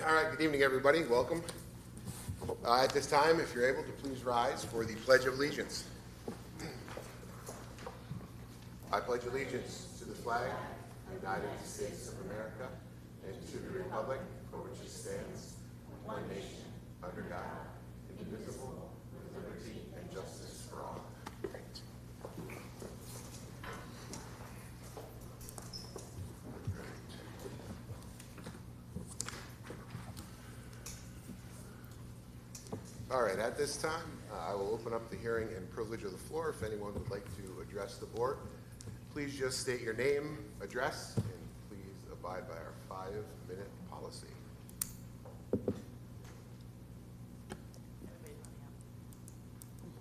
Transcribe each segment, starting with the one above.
All right, good evening, everybody. Welcome. At this time, if you're able to please rise for the Pledge of Allegiance. I pledge allegiance to the flag of the United States of America and to the republic for which it stands, one nation, under God, indivisible, with liberty and justice for all. All right, at this time, I will open up the hearing and privilege of the floor. If anyone would like to address the board, please just state your name, address, and please abide by our 5-minute policy. I know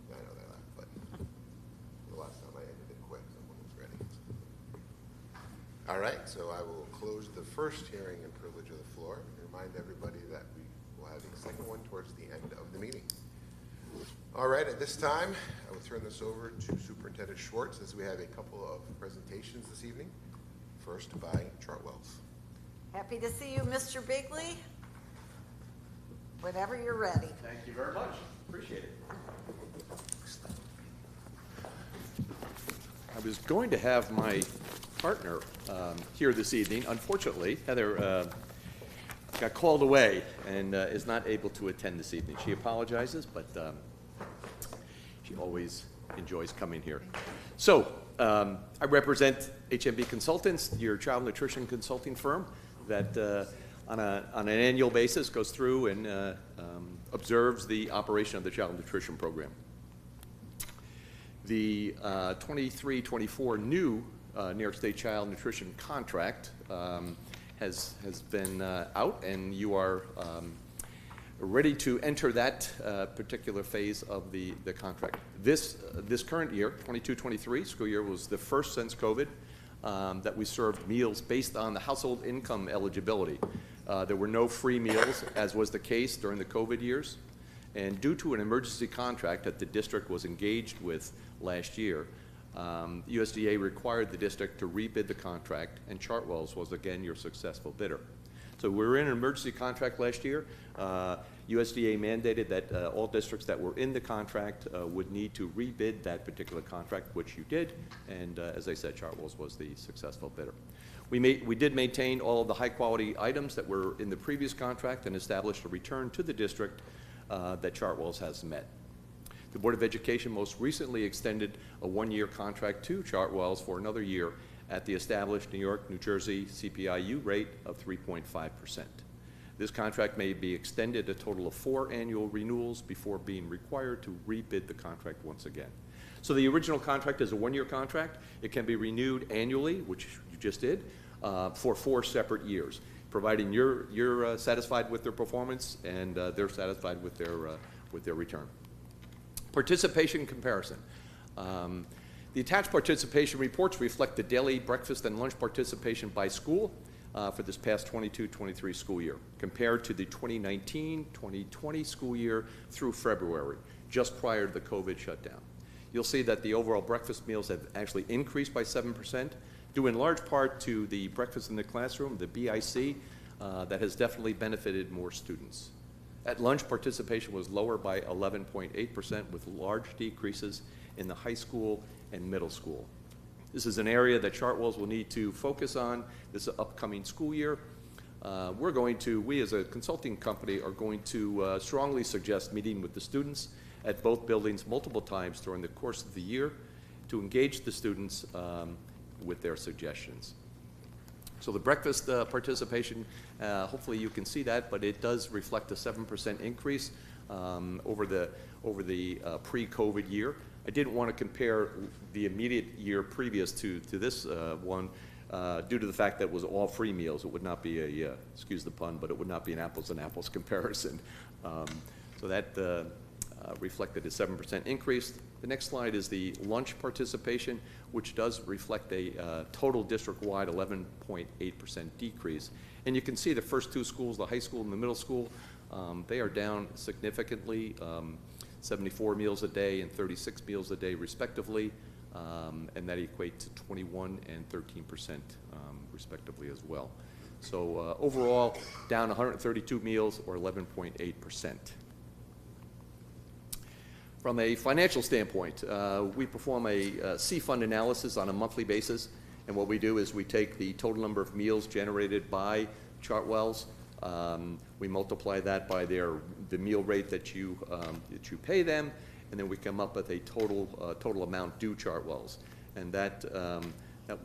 they laughed, but the last time I ended it quick, someone was ready. All right, so I will close the first hearing and privilege of the floor and remind everybody that we will have a second one towards the end of the meeting. All right, at this time, I will turn this over to Superintendent Schwartz as we have a couple of presentations this evening. First by Chartwells. Happy to see you, Mr. Bigley. Whenever you're ready. Thank you very much. Appreciate it. I was going to have my partner here this evening. Unfortunately, Heather got called away and is not able to attend this evening. She apologizes, but she always enjoys coming here. So I represent HMB Consultants, your child nutrition consulting firm that on an annual basis goes through and observes the operation of the child nutrition program. The 23-24 new New York State Child Nutrition contract has been out, and you are ready to enter that particular phase of the contract. This current year, 22-23 school year, was the first since COVID that we served meals based on the household income eligibility. There were no free meals, as was the case during the COVID years. And due to an emergency contract that the district was engaged with last year, USDA required the district to rebid the contract, and Chartwells was again your successful bidder. So we were in an emergency contract last year. USDA mandated that all districts that were in the contract would need to rebid that particular contract, which you did, and as I said, Chartwells was the successful bidder. We did maintain all of the high-quality items that were in the previous contract and established a return to the district that Chartwells has met. The Board of Education most recently extended a one-year contract to Chartwells for another year at the established New York, New Jersey CPIU rate of 3.5%. This contract may be extended a total of 4 annual renewals before being required to rebid the contract once again. So the original contract is a one-year contract. It can be renewed annually, which you just did, for 4 separate years, providing you're satisfied with their performance and they're satisfied with their return. Participation comparison. The attached participation reports reflect the daily breakfast and lunch participation by school for this past 22-23 school year, compared to the 2019-2020 school year through February, just prior to the COVID shutdown. You'll see that the overall breakfast meals have actually increased by 7%, due in large part to the breakfast in the classroom, the BIC, that has definitely benefited more students. At lunch, participation was lower by 11.8%, with large decreases in the high school and middle school. This is an area that Chartwells will need to focus on this upcoming school year. We as a consulting company are going to strongly suggest meeting with the students at both buildings multiple times during the course of the year to engage the students with their suggestions. So the breakfast participation, hopefully you can see that, but it does reflect a 7% increase over the pre-COVID year. I didn't want to compare the immediate year previous to this one due to the fact that it was all free meals. It would not be a, excuse the pun, but it would not be an apples and apples comparison. So that reflected a 7% increase. The next slide is the lunch participation, which does reflect a total district-wide 11.8% decrease. And you can see the first 2 schools, the high school and the middle school, they are down significantly, 74 meals a day and 36 meals a day respectively, and that equates to 21 and 13% respectively as well. So overall, down 132 meals, or 11.8%. From a financial standpoint, we perform a C-fund analysis on a monthly basis, and what we do is we take the total number of meals generated by Chartwells, we multiply that by the meal rate that you pay them, and then we come up with a total amount due Chartwells, and that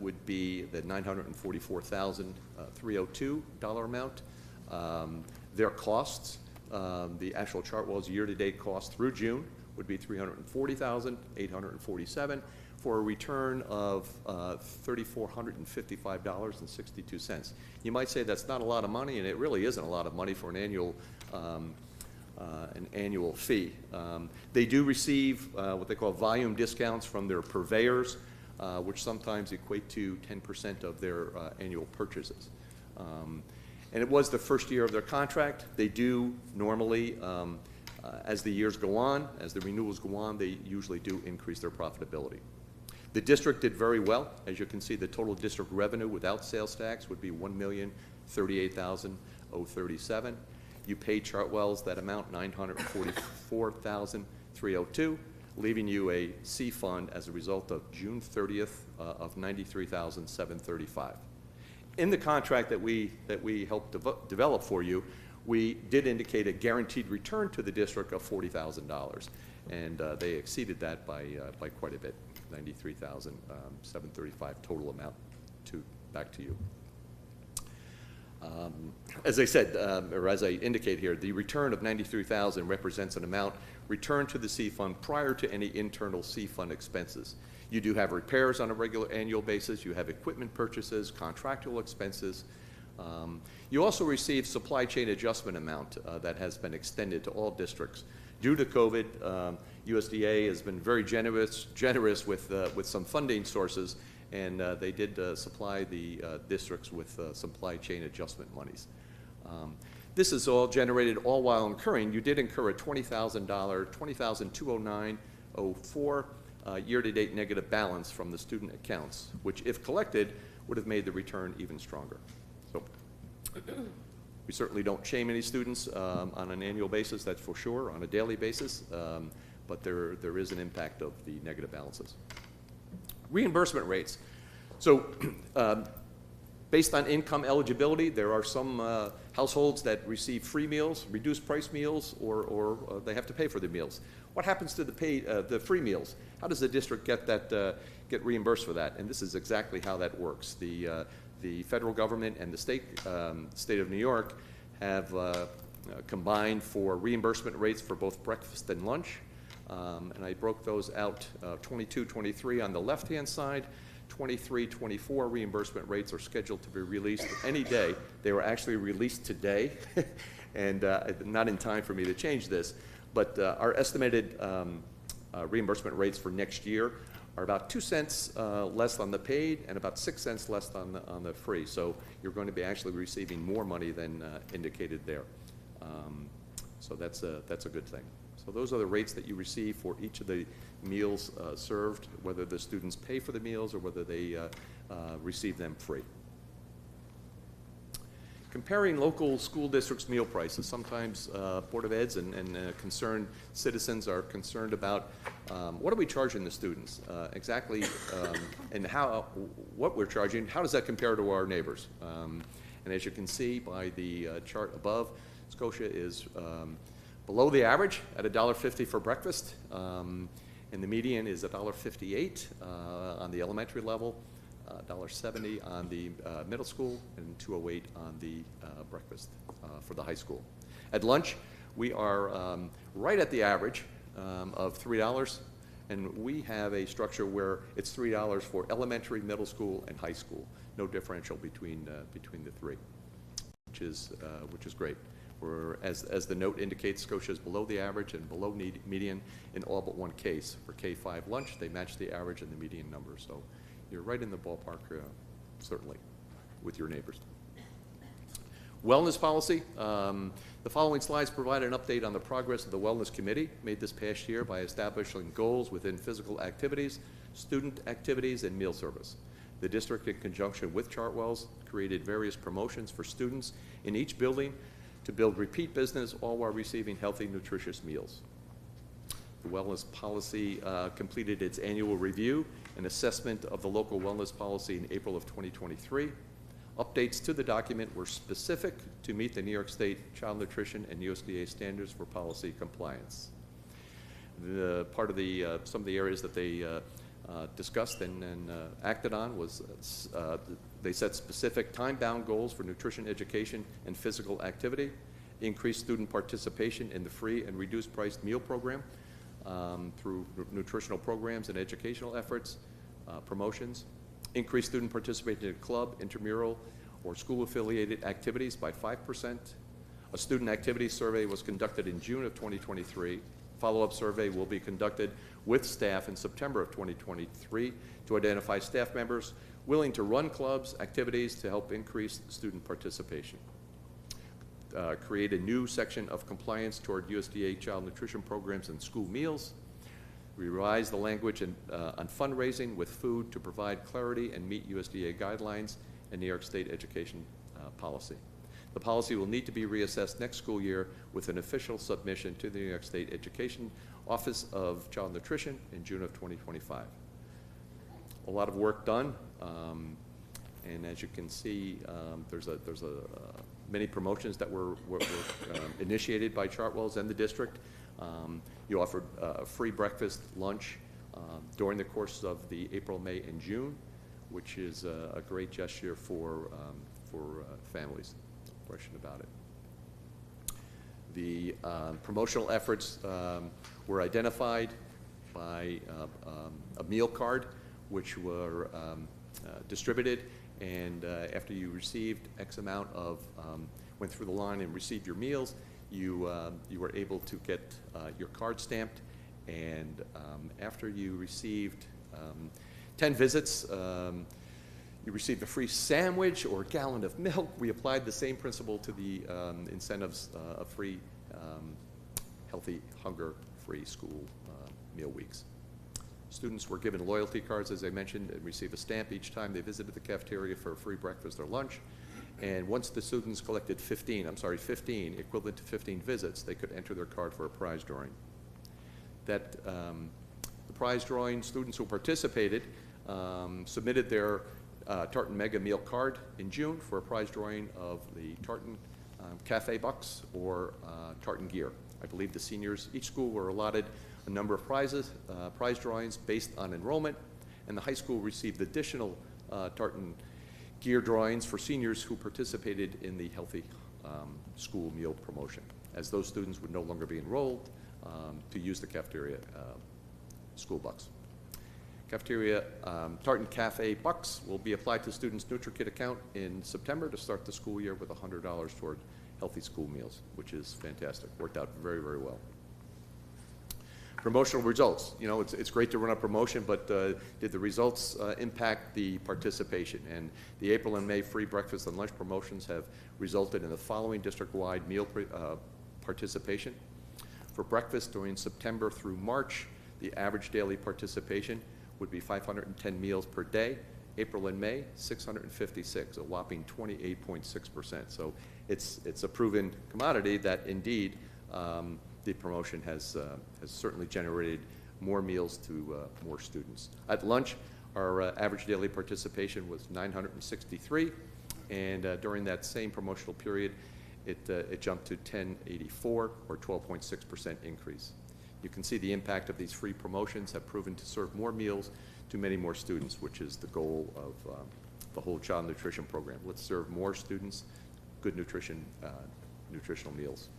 would be the $944,302 amount. Their costs, the actual Chartwells year-to-date cost through June would be $340,847 for a return of $3,455.62. You might say that's not a lot of money, and it really isn't a lot of money for an annual fee. They do receive what they call volume discounts from their purveyors, which sometimes equate to 10% of their annual purchases. And it was the first year of their contract. They do normally, as the years go on, as the renewals go on, they usually do increase their profitability. The district did very well. As you can see, the total district revenue without sales tax would be $1,038,037. You pay Chartwells that amount, $944,302, leaving you a C fund as a result of June 30th of $93,735. In the contract that we helped develop for you, we did indicate a guaranteed return to the district of $40,000, and they exceeded that by quite a bit, $93,735 total amount back to you. As I said, or as I indicate here, the return of $93,000 represents an amount returned to the C fund prior to any internal C fund expenses. You do have repairs on a regular annual basis. You have equipment purchases, contractual expenses. You also receive supply chain adjustment amount that has been extended to all districts. Due to COVID, USDA has been very generous with some funding sources, and they did supply the districts with supply chain adjustment monies. This is all generated all while incurring. You did incur a $20,209.04 year-to-date negative balance from the student accounts, which, if collected, would have made the return even stronger. So we certainly don't shame any students on an annual basis, that's for sure, on a daily basis, but there is an impact of the negative balances. Reimbursement rates. So based on income eligibility, there are some households that receive free meals, reduced price meals, or they have to pay for the meals. What happens to the free meals? How does the district get reimbursed for that? And this is exactly how that works. The federal government and the state of New York have combined for reimbursement rates for both breakfast and lunch. And I broke those out, 22-23 on the left-hand side. 23-24 reimbursement rates are scheduled to be released any day. They were actually released today, and not in time for me to change this. But our estimated reimbursement rates for next year are about 2 cents less on the paid and about 6 cents less on the free. So you're going to be actually receiving more money than indicated there. So that's a good thing. So those are the rates that you receive for each of the meals served, whether the students pay for the meals or whether they receive them free. Comparing local school districts' meal prices, sometimes Board of Eds and concerned citizens are concerned about what are we charging the students exactly, and what we're charging, how does that compare to our neighbors? And as you can see by the chart above, Scotia is below the average at $1.50 for breakfast, and the median is $1.58 on the elementary level, $1.70 on the middle school, and $2.08 on the breakfast for the high school. At lunch, we are right at the average of $3, and we have a structure where it's $3 for elementary, middle school, and high school. No differential between the three, which is great. As the note indicates, Scotia is below the average and below median in all but one case. For K-5 lunch, they match the average and the median number. So you're right in the ballpark, certainly, with your neighbors. Wellness policy. The following slides provide an update on the progress of the Wellness Committee made this past year by establishing goals within physical activities, student activities, and meal service. The district, in conjunction with Chartwell's, created various promotions for students in each building to build repeat business, all while receiving healthy, nutritious meals. The wellness policy completed its annual review and assessment of the local wellness policy in April of 2023. Updates to the document were specific to meet the New York State Child Nutrition and USDA standards for policy compliance. Part of some of the areas that they discussed and acted on was they set specific time-bound goals for nutrition education and physical activity, increased student participation in the free and reduced-priced meal program through nutritional programs and educational efforts, promotions, increased student participation in club, intramural, or school-affiliated activities by 5%. A student activity survey was conducted in June of 2023. Follow-up survey will be conducted with staff in September of 2023 to identify staff members willing to run clubs, activities to help increase student participation. Create a new section of compliance toward USDA child nutrition programs and school meals. Revise the language on fundraising with food to provide clarity and meet USDA guidelines and New York State education policy. The policy will need to be reassessed next school year with an official submission to the New York State Education Office of Child Nutrition in June of 2025. A lot of work done, and as you can see, there's many promotions that were initiated by Chartwell's and the district. You offered free breakfast, lunch during the course of the April, May, and June, which is a great gesture for families. No question about it. The promotional efforts were identified by a meal card, which were distributed, and after you received X amount of, went through the line and received your meals, you were able to get your card stamped, and after you received 10 visits, you received a free sandwich or a gallon of milk. We applied the same principle to the incentives of free, healthy, hunger-free school meal weeks. Students were given loyalty cards, as I mentioned, and received a stamp each time they visited the cafeteria for a free breakfast or lunch. And once the students collected 15, equivalent to 15 visits, they could enter their card for a prize drawing. That the prize drawing, students who participated submitted their Tartan Mega Meal card in June for a prize drawing of the Tartan Cafe Bucks or Tartan gear. I believe the seniors, each school were allotted a number of prizes, prize drawings based on enrollment, and the high school received additional Tartan gear drawings for seniors who participated in the Healthy School Meal promotion, as those students would no longer be enrolled to use the cafeteria school bucks. Cafeteria Tartan Cafe Bucks will be applied to students' NutriKit account in September to start the school year with $100 toward healthy school meals, which is fantastic. Worked out very, very well. Promotional results. You know, it's great to run a promotion, but did the results impact the participation? And the April and May free breakfast and lunch promotions have resulted in the following district-wide meal participation. For breakfast during September through March, the average daily participation would be 510 meals per day. April and May, 656, a whopping 28.6%. So it's a proven commodity that indeed the promotion has certainly generated more meals to more students. At lunch, our average daily participation was 963, and during that same promotional period, it jumped to 1084, or 12.6% increase. You can see the impact of these free promotions have proven to serve more meals to many more students, which is the goal of the whole child nutrition program. Let's serve more students good nutritional meals.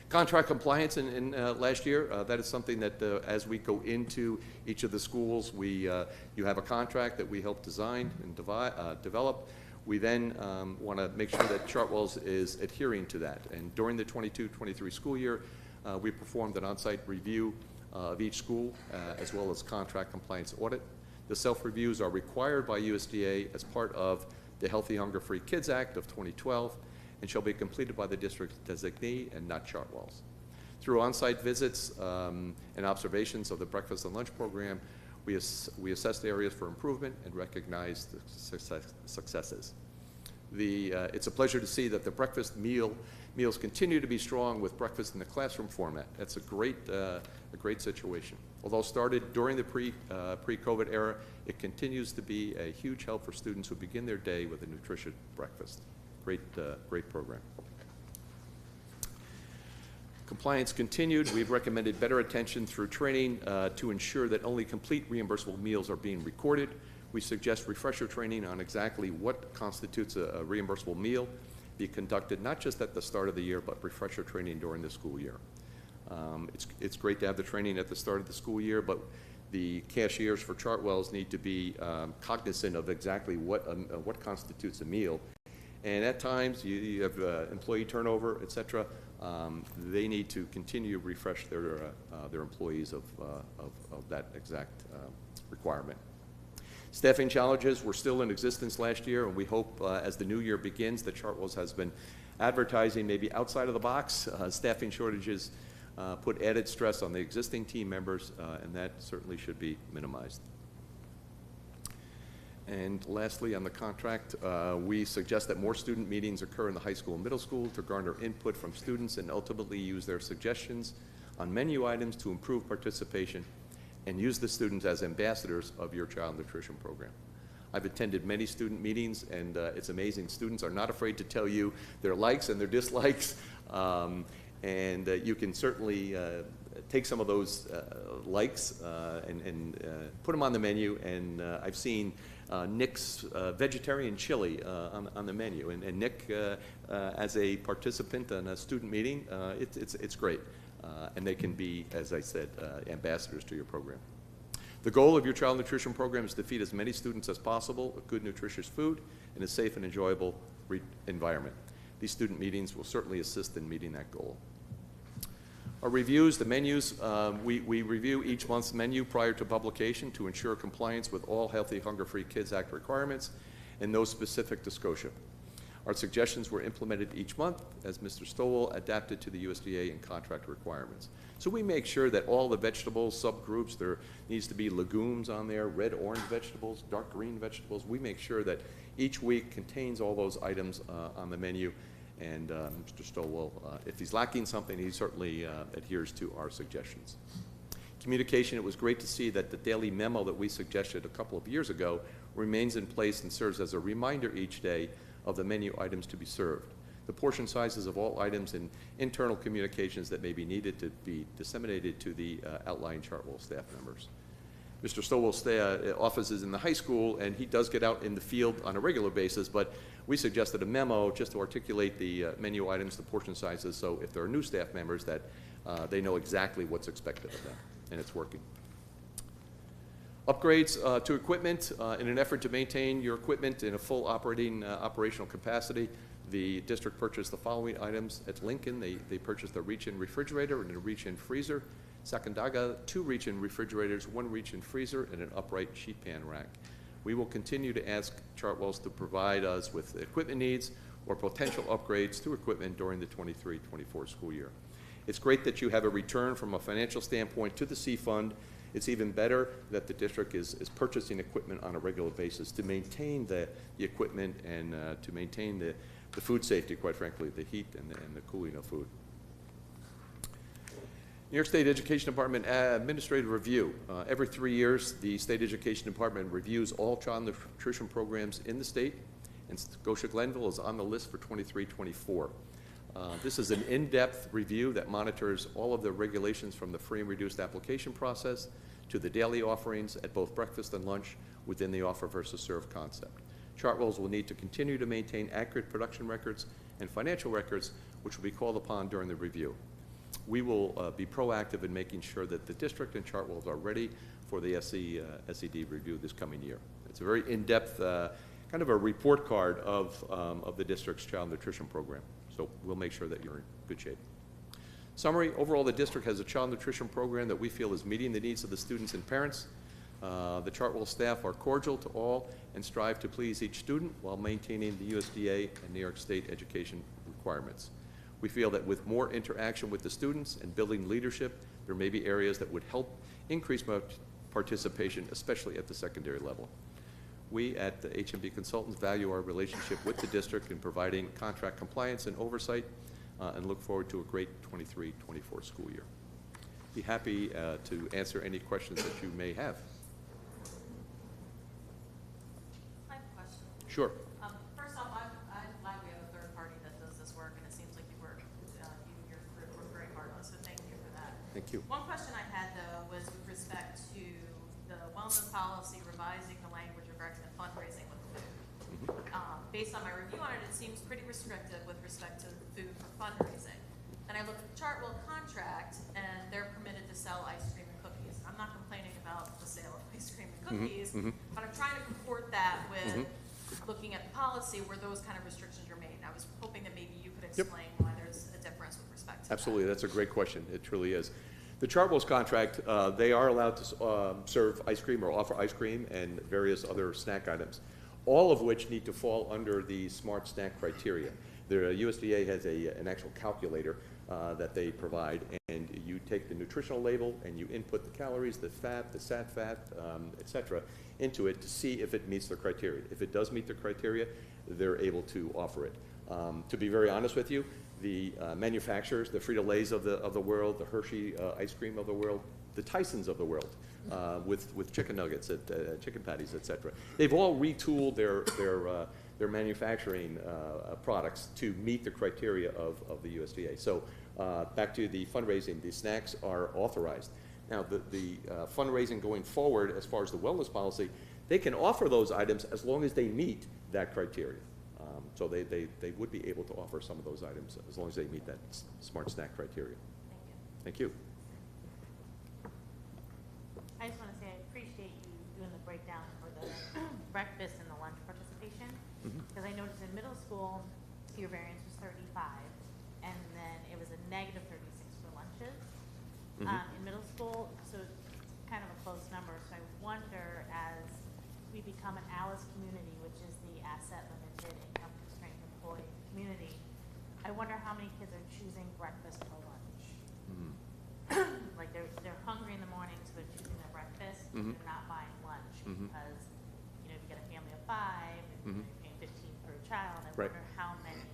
Contract compliance in last year, that is something that as we go into each of the schools, you have a contract that we help design and develop. We then want to make sure that Chartwell's is adhering to that. And during the 22-23 school year, we performed an on-site review of each school as well as contract compliance audit. The self-reviews are required by USDA as part of the Healthy Hunger-Free Kids Act of 2012 and shall be completed by the district's designee and not Chartwell's. Through on-site visits and observations of the breakfast and lunch program, We assess the areas for improvement and recognize the successes. It's a pleasure to see that the breakfast meals continue to be strong with breakfast in the classroom format. That's a great situation. Although started during the pre-COVID era, it continues to be a huge help for students who begin their day with a nutritious breakfast. Great program. Compliance continued. We've recommended better attention through training to ensure that only complete reimbursable meals are being recorded. We suggest refresher training on exactly what constitutes a reimbursable meal be conducted not just at the start of the year, but refresher training during the school year. It's great to have the training at the start of the school year, but the cashiers for Chartwells need to be cognizant of exactly what constitutes a meal. And at times, you have employee turnover, et cetera. They need to continue to refresh their employees of that exact requirement. Staffing challenges were still in existence last year, and we hope as the new year begins that Chartwells has been advertising maybe outside of the box. Staffing shortages put added stress on the existing team members, and that certainly should be minimized. And lastly, on the contract, we suggest that more student meetings occur in the high school and middle school to garner input from students and ultimately use their suggestions on menu items to improve participation and use the students as ambassadors of your child nutrition program. I've attended many student meetings, and it's amazing. Students are not afraid to tell you their likes and their dislikes, and you can certainly take some of those likes and put them on the menu, and I've seen Nick's vegetarian chili on the menu, and Nick, as a participant in a student meeting, it's great. And they can be, as I said, ambassadors to your program. The goal of your child nutrition program is to feed as many students as possible with good, nutritious food in a safe and enjoyable environment. These student meetings will certainly assist in meeting that goal. Our reviews, the menus, we review each month's menu prior to publication to ensure compliance with all Healthy Hunger-Free Kids Act requirements and those specific to Scotia. Our suggestions were implemented each month as Mr. Stowell adapted to the USDA and contract requirements. So we make sure that all the vegetable subgroups, there needs to be legumes on there, red, orange vegetables, dark green vegetables. We make sure that each week contains all those items on the menu. And Mr. Stowell, if he's lacking something, he certainly adheres to our suggestions. Communication, it was great to see that the daily memo that we suggested a couple of years ago remains in place and serves as a reminder each day of the menu items to be served, the portion sizes of all items, and internal communications that may be needed to be disseminated to the outlying Chartwell staff members. Mr. Stowell's office is in the high school, and he does get out in the field on a regular basis, but we suggested a memo just to articulate the menu items, the portion sizes, so if there are new staff members that they know exactly what's expected of them, and it's working. Upgrades to equipment. In an effort to maintain your equipment in a full operational capacity, the district purchased the following items. At Lincoln, they purchased a reach-in refrigerator and a reach-in freezer. Sacandaga, 2 reach-in refrigerators, 1 reach-in freezer, and an upright sheet pan rack. We will continue to ask Chartwells to provide us with equipment needs or potential upgrades to equipment during the 23-24 school year. It's great that you have a return from a financial standpoint to the C Fund. It's even better that the district is purchasing equipment on a regular basis to maintain the equipment and to maintain the food safety, quite frankly, the heat and the cooling of food. New York State Education Department Administrative Review. Every 3 years, the State Education Department reviews all child nutrition programs in the state, and Scotia-Glenville is on the list for 23-24. This is an in-depth review that monitors all of the regulations from the free and reduced application process to the daily offerings at both breakfast and lunch within the offer versus serve concept. Chartwells will need to continue to maintain accurate production records and financial records, which will be called upon during the review. We will be proactive in making sure that the district and Chartwells are ready for the SED review this coming year. It's a very in-depth kind of a report card of the district's child nutrition program. So we'll make sure that you're in good shape. Summary, overall the district has a child nutrition program that we feel is meeting the needs of the students and parents. The Chartwell staff are cordial to all and strive to please each student while maintaining the USDA and New York State education requirements. We feel that with more interaction with the students and building leadership, there may be areas that would help increase participation, especially at the secondary level. We at the HMB Consultants value our relationship with the district in providing contract compliance and oversight, and look forward to a great 23-24 school year. Be happy to answer any questions that you may have. I have a question. Sure. First off, I'm glad we have a third party that does this work, and it seems like you and your group work very hard on it, so thank you for that. Thank you. One question I had, though, was with respect to the wellness policy revising the language regarding the fundraising with food. Based on my review on it, it seems pretty restrictive with respect to food for fundraising. And I look at the Chartwell contract, and they're permitted to sell ice cream and cookies. I'm not complaining about the sale of ice cream and cookies, but I'm trying to comport that with looking at the policy where those kind of restrictions are made. And I was hoping that maybe you could explain why there's a difference with respect to Absolutely, that. that's a great question. It truly is. The Chartwell's contract, they are allowed to serve ice cream or offer ice cream and various other snack items, all of which need to fall under the smart snack criteria. The USDA has an actual calculator that they provide, and you take the nutritional label and you input the calories, the fat, the sat fat, et cetera, into it to see if it meets the criteria. If it does meet the criteria, they're able to offer it. To be very honest with you, the manufacturers, the Frito-Lays of the world, the Hershey ice cream of the world, the Tysons of the world, with chicken nuggets, chicken patties, et cetera, they've all retooled their manufacturing products to meet the criteria of the USDA. So back to the fundraising, the snacks are authorized. Now, the fundraising going forward, as far as the wellness policy, they can offer those items as long as they meet that criteria. So they would be able to offer some of those items as long as they meet that smart snack criteria. Thank you. Thank you. I just want to say I appreciate you doing the breakdown for the breakfast and the lunch participation, because I noticed in middle school, your variance was 35, and then it was a negative 36 for lunches. In middle school, so it's kind of a close number, so I wonder, as we become an ALICE community, which is the asset limited income constrained employee community, I wonder how many kids are choosing breakfast for lunch. Like they're hungry in the morning, so they're choosing their breakfast, they're not buying lunch, because, you know, if you get a family of 5, and you're paying 15 per child, I Right. wonder how many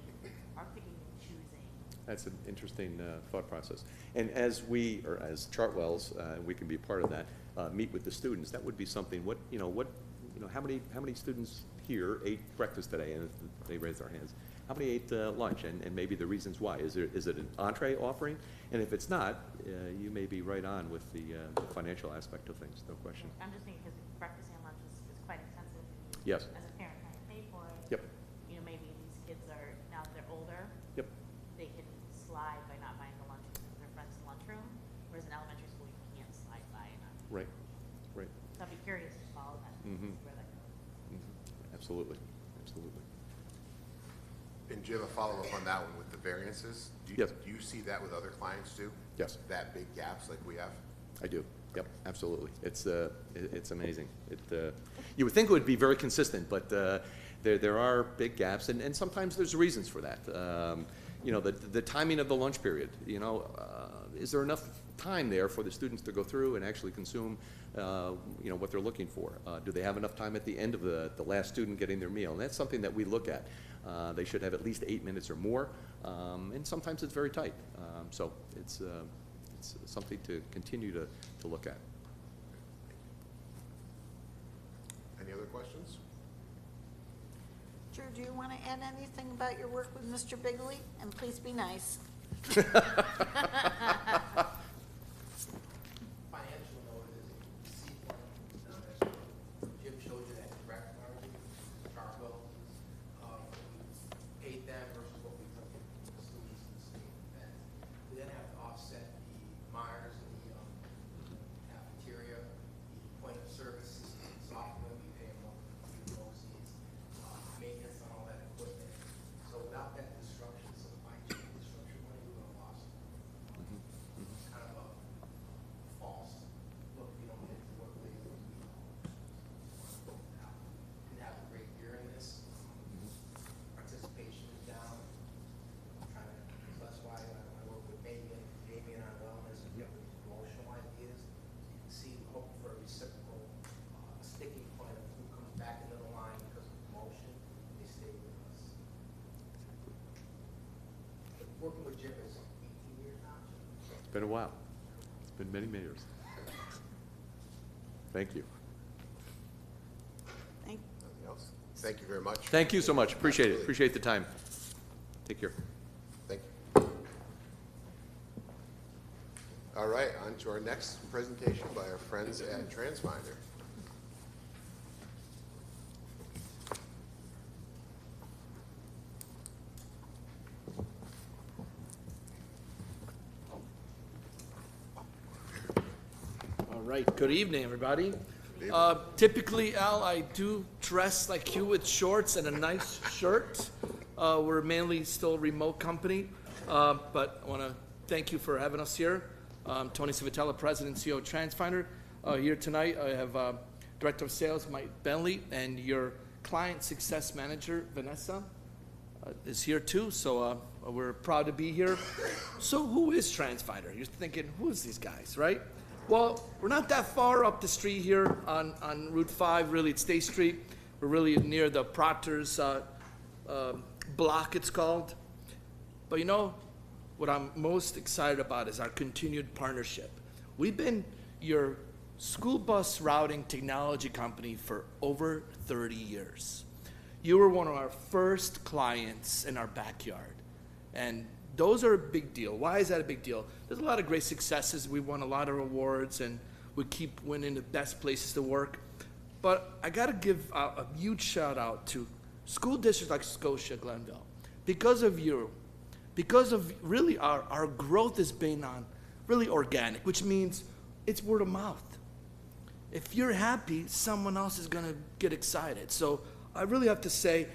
are picking and choosing. That's an interesting thought process. And as we, or as Chartwells, we can be part of that, meet with the students, that would be something, how many students here ate breakfast today? And if they raise their hands. How many ate lunch? And maybe the reasons why. Is it an entree offering? And if it's not, you may be right on with the financial aspect of things, no question. I'm just thinking, because breakfast and lunch is quite expensive. Yes. As a parent trying to pay for it. Yep. You know, maybe these kids are, now that they're older, Yep. they can slide by not buying the lunch because their friends in the lunchroom, whereas in elementary school, you can't slide by and not. Right. Right. So I'd be curious to follow that, where that goes. Absolutely. Absolutely. And do you have a follow-up on that one with the variances? Yes. Do you see that with other clients too? Yes. That big gaps like we have? I do. Yep, absolutely. It's amazing. You would think it would be very consistent, but there are big gaps, and sometimes there's reasons for that. The timing of the lunch period. Is there enough time there for the students to go through and actually consume, what they're looking for? Do they have enough time at the end of the last student getting their meal? And that's something that we look at. They should have at least 8 minutes or more, and sometimes it's very tight. So it's something to continue to look at. Any other questions? Drew, do you want to add anything about your work with Mr. Bigley? And please be nice. Financial note is C one, as Jim showed you that direct margin, Chartwell, we paid them versus what we took from the students in the state. And we then have to offset the Myers and the cafeteria, the point of service system, software, we pay them proceeds, maintenance on all that equipment. So without that disruption, supply chain disruption, money, we're gonna lose. working with Jim is 18 years now. It's been a while. It's been many, many years. Thank you. Thank Nothing else? Thank you very much. Thank you so much. Appreciate it. Absolutely. Appreciate the time. Take care. Thank you. All right, on to our next presentation by our friends at TransFinder. All right, good evening, everybody. Typically, Al, I do dress like you with shorts and a nice shirt. We're mainly still a remote company, but I want to thank you for having us here. Tony Civitella, President and CEO of TransFinder. Here tonight, I have Director of Sales, Mike Bentley, and your Client Success Manager, Vanessa, is here too, so we're proud to be here. So who is TransFinder? You're thinking, who is these guys, right? Well, we're not that far up the street here on Route 5, really, it's State Street. We're really near the Proctor's block, it's called. But you know, what I'm most excited about is our continued partnership. We've been your school bus routing technology company for over 30 years. You were one of our first clients in our backyard. And those are a big deal. Why is that a big deal? There's a lot of great successes. We won a lot of awards, and we keep winning the best places to work. But I got to give a huge shout out to school districts like Scotia-Glenville. Because of you, because of really our growth has been on really organic, which means it's word of mouth. If you're happy, someone else is going to get excited. So I really have to say,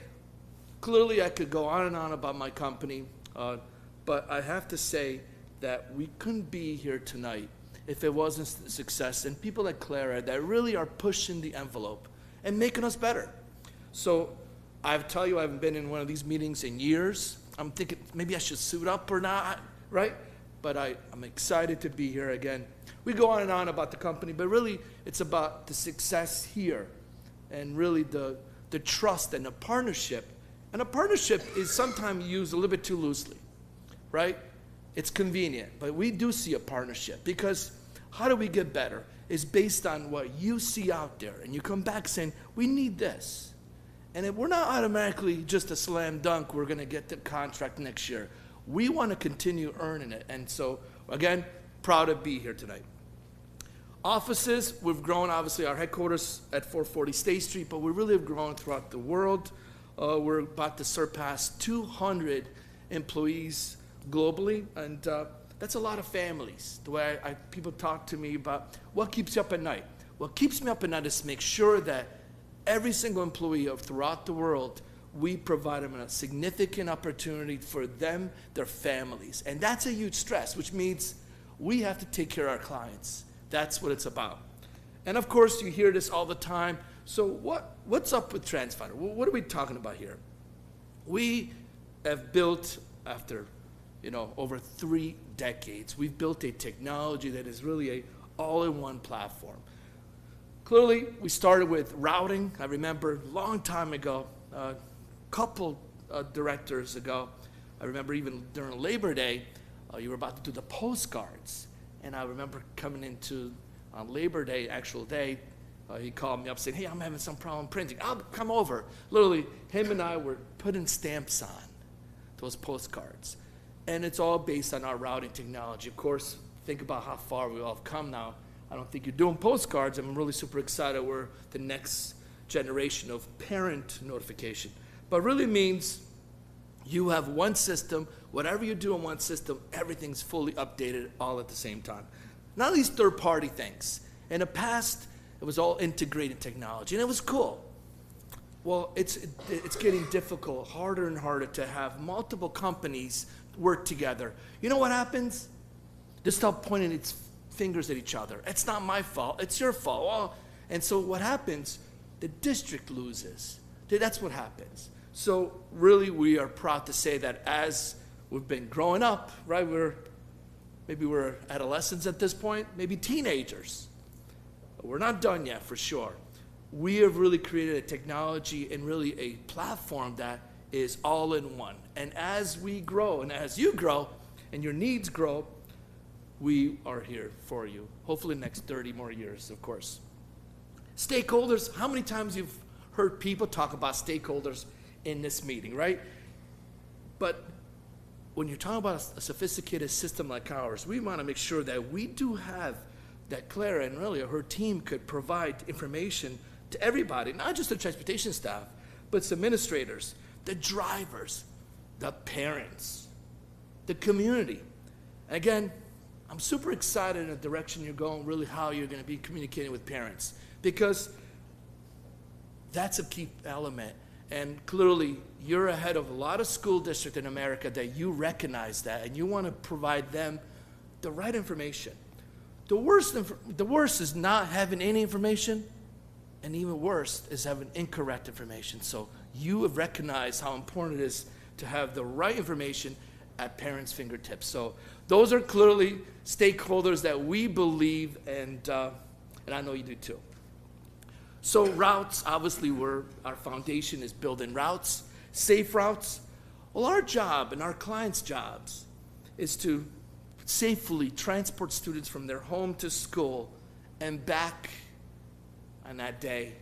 clearly I could go on and on about my company, but I have to say that we couldn't be here tonight if it wasn't a success, and people like Clara that really are pushing the envelope and making us better. So I tell you, I haven't been in one of these meetings in years. I'm thinking maybe I should suit up or not, right? But I'm excited to be here again. We go on and on about the company, but really it's about the success here and really the trust and the partnership. And a partnership is sometimes used a little bit too loosely, right? It's convenient, but we do see a partnership because how do we get better? It's based on what you see out there, and you come back saying, we need this. And we're not automatically just a slam dunk, we're going to get the contract next year. We want to continue earning it. And so, again, proud to be here tonight. Offices, we've grown, obviously, our headquarters at 440 State Street, but we really have grown throughout the world. We're about to surpass 200 employees globally, and that's a lot of families. The way people talk to me about what keeps you up at night. What keeps me up at night is to make sure that every single employee throughout the world, we provide them a significant opportunity for them, their families. And that's a huge stress, which means we have to take care of our clients. That's what it's about. And of course, you hear this all the time. So what's up with TransFinder? What are we talking about here? We have built, after over 3 decades, we've built a technology that is really a all-in-one platform. Clearly, we started with routing. I remember a long time ago, a couple directors ago, I remember even during Labor Day, you were about to do the postcards. And I remember coming into on Labor Day, actual day, he called me up saying, hey, I'm having some problem printing. I'll come over. Literally, him and I were putting stamps on those postcards. And it's all based on our routing technology. Of course, think about how far we all have come now. I don't think you're doing postcards. I'm really super excited. We're the next generation of parent notification. But really means you have one system. Whatever you do in one system, everything's fully updated all at the same time. None of these third-party things. In the past, it was all integrated technology, and it was cool. Well, it's getting difficult, harder and harder to have multiple companies work together. You know what happens? They start pointing its fingers at each other. It's not my fault. It's your fault. Well, and so what happens? The district loses. That's what happens. So really, we are proud to say that as we've been growing up, right? Maybe we're adolescents at this point, maybe teenagers. We're not done yet, for sure. We have really created a technology and really a platform that is all in one. And as we grow, and as you grow, and your needs grow, we are here for you. Hopefully the next 30 more years, of course. Stakeholders, how many times you've heard people talk about stakeholders in this meeting, right? But when you're talking about a sophisticated system like ours, we want to make sure that we do have, that Clara and really her team could provide information to everybody, not just the transportation staff, but it's administrators, the drivers, the parents, the community. And again, I'm super excited in the direction you're going, really how you're going to be communicating with parents, because that's a key element. And clearly, you're ahead of a lot of school districts in America that you recognize that, and you want to provide them the right information. The worst is not having any information, and even worse is having incorrect information. So you have recognized how important it is to have the right information at parents' fingertips. So those are clearly stakeholders that we believe, and I know you do too. So routes, obviously, our foundation is building routes, safe routes. Well, our job and our clients' jobs is to safely transport students from their home to school and back on that day.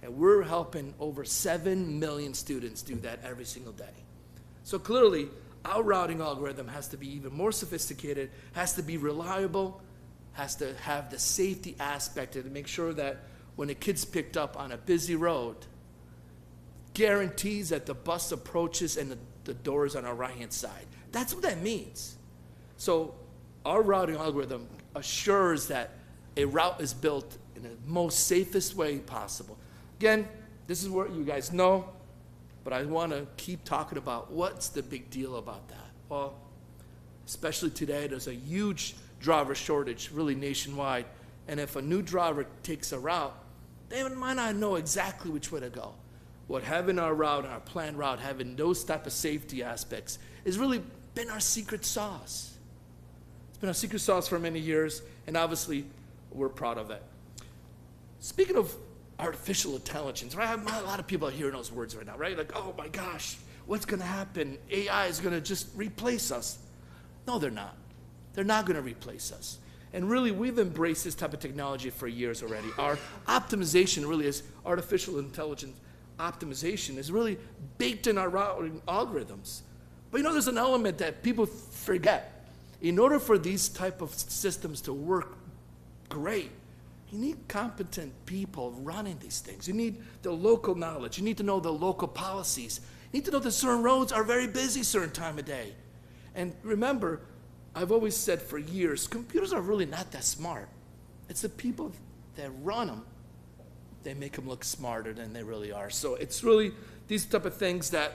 And we're helping over 7 million students do that every single day. So clearly, our routing algorithm has to be even more sophisticated, has to be reliable, has to have the safety aspect to make sure that when a kid's picked up on a busy road, guarantees that the bus approaches and the door is on our right-hand side. That's what that means. So our routing algorithm assures that a route is built in the most safest way possible. Again, this is what you guys know, but I want to keep talking about what's the big deal about that. Well, especially today, there's a huge driver shortage, really nationwide. And if a new driver takes a route, they might not know exactly which way to go. What having our route, our planned route, having those type of safety aspects has really been our secret sauce. It's been our secret sauce for many years, and obviously we're proud of it. Speaking of artificial intelligence, right? A lot of people are hearing those words right now, right? Like, oh my gosh, what's going to happen? AI is going to just replace us. No, they're not. They're not going to replace us. And really, we've embraced this type of technology for years already. Our optimization really is artificial intelligence optimization is really baked in our routing algorithms. But you know, there's an element that people forget. In order for these type of systems to work great, you need competent people running these things. You need the local knowledge. You need to know the local policies. You need to know that certain roads are very busy certain time of day. And remember, I've always said for years, computers are really not that smart. It's the people that run them, they make them look smarter than they really are. So it's really these type of things that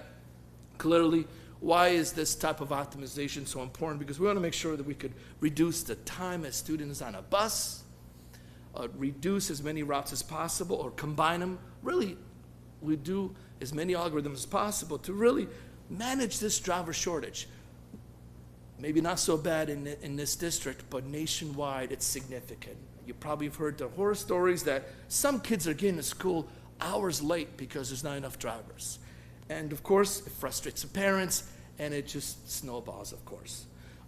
clearly, why is this type of optimization so important? Because we want to make sure that we could reduce the time as students on a bus, reduce as many routes as possible, or combine them. Really, we do as many algorithms as possible to really manage this driver shortage. Maybe not so bad in this district, but nationwide, it's significant. You probably have heard the horror stories that some kids are getting to school hours late because there's not enough drivers. And of course, it frustrates the parents, and it just snowballs, of course.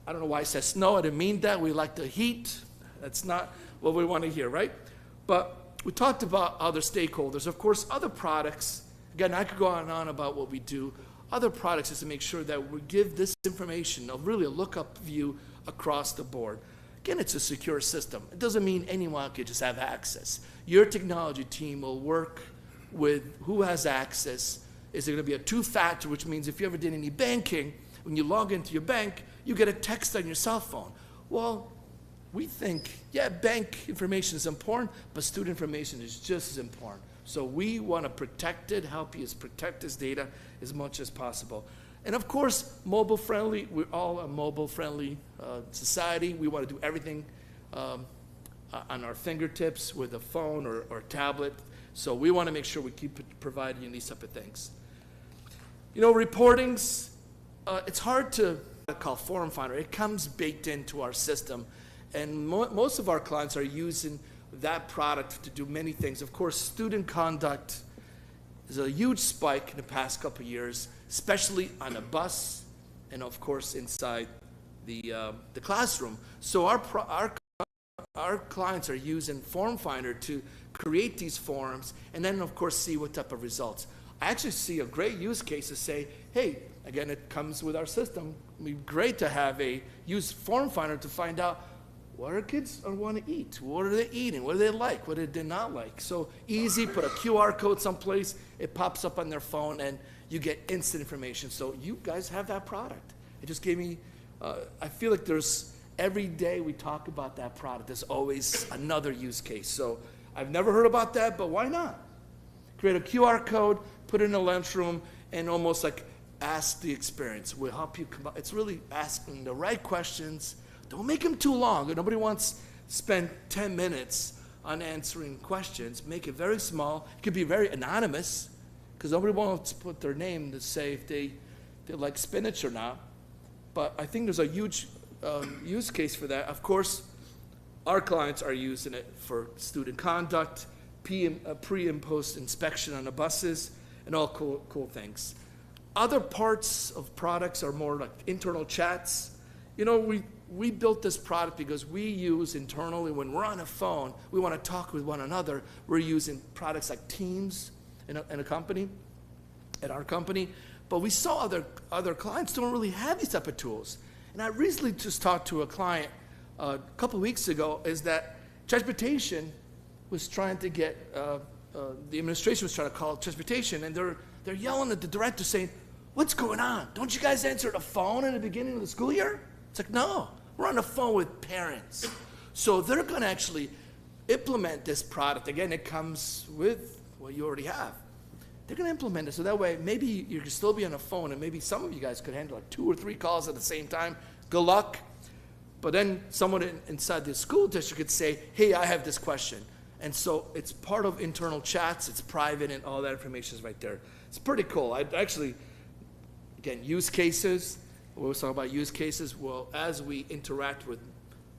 I don't know why I said snow. I didn't mean that. We like the heat. That's not what we want to hear, right? But we talked about other stakeholders. Of course, other products. Again, I could go on and on about what we do. Other products is to make sure that we give this information, really a lookup view across the board. Again, it's a secure system. It doesn't mean anyone can just have access. Your technology team will work with who has access. Is it going to be a two-factor, which means if you ever did any banking, when you log into your bank, you get a text on your cell phone. Well, we think, yeah, bank information is important, but student information is just as important. So we want to protect it, help you protect this data as much as possible. And of course, mobile-friendly. We're all a mobile-friendly society. We want to do everything on our fingertips with a phone or tablet. So we want to make sure we keep providing you these type of things. You know, reportings, it's hard to call Forum Finder. It comes baked into our system. And most of our clients are using that product to do many things. Of course, student conduct there's a huge spike in the past couple of years, especially on the bus and of course inside the classroom. So our clients are using Form Finder to create these forms and then of course see what type of results. I actually see a great use case to say, hey, again, it comes with our system. It'd be great to use Form Finder to find out what our kids want to eat, what are they eating, what do they like, what do they not like. So easy, put a QR code someplace, it pops up on their phone, and you get instant information. So you guys have that product. It just gave me, I feel like every day we talk about that product, there's always another use case. So I've never heard about that, but why not? Create a QR code, put it in a lunchroom, and almost like ask the experience. We'll help you come up. It's really asking the right questions. Don't make them too long. Nobody wants to spend 10 minutes on answering questions. Make it very small. It could be very anonymous because nobody wants to put their name to say if they like spinach or not. But I think there's a huge use case for that. Of course, our clients are using it for student conduct, pre and post inspection on the buses, and all cool things. Other parts of products are more like internal chats. You know, we built this product because we use internally, when we're on a phone, we want to talk with one another. We're using products like Teams in a company, at our company. But we saw other clients don't really have these type of tools. And I recently just talked to a client a couple of weeks ago, is that transportation was trying to get, the administration was trying to call transportation, and they're yelling at the director saying, what's going on? Don't you guys answer the phone in the beginning of the school year? It's like, no, we're on the phone with parents. So they're going to actually implement this product. Again, it comes with what you already have. They're going to implement it so that way maybe you can still be on the phone, and maybe some of you guys could handle like 2 or 3 calls at the same time. Good luck. But then someone inside the school district could say, hey, I have this question. And so it's part of internal chats, it's private, and all that information is right there. It's pretty cool. I actually, again, use cases. We always talk about use cases. Well, as we interact with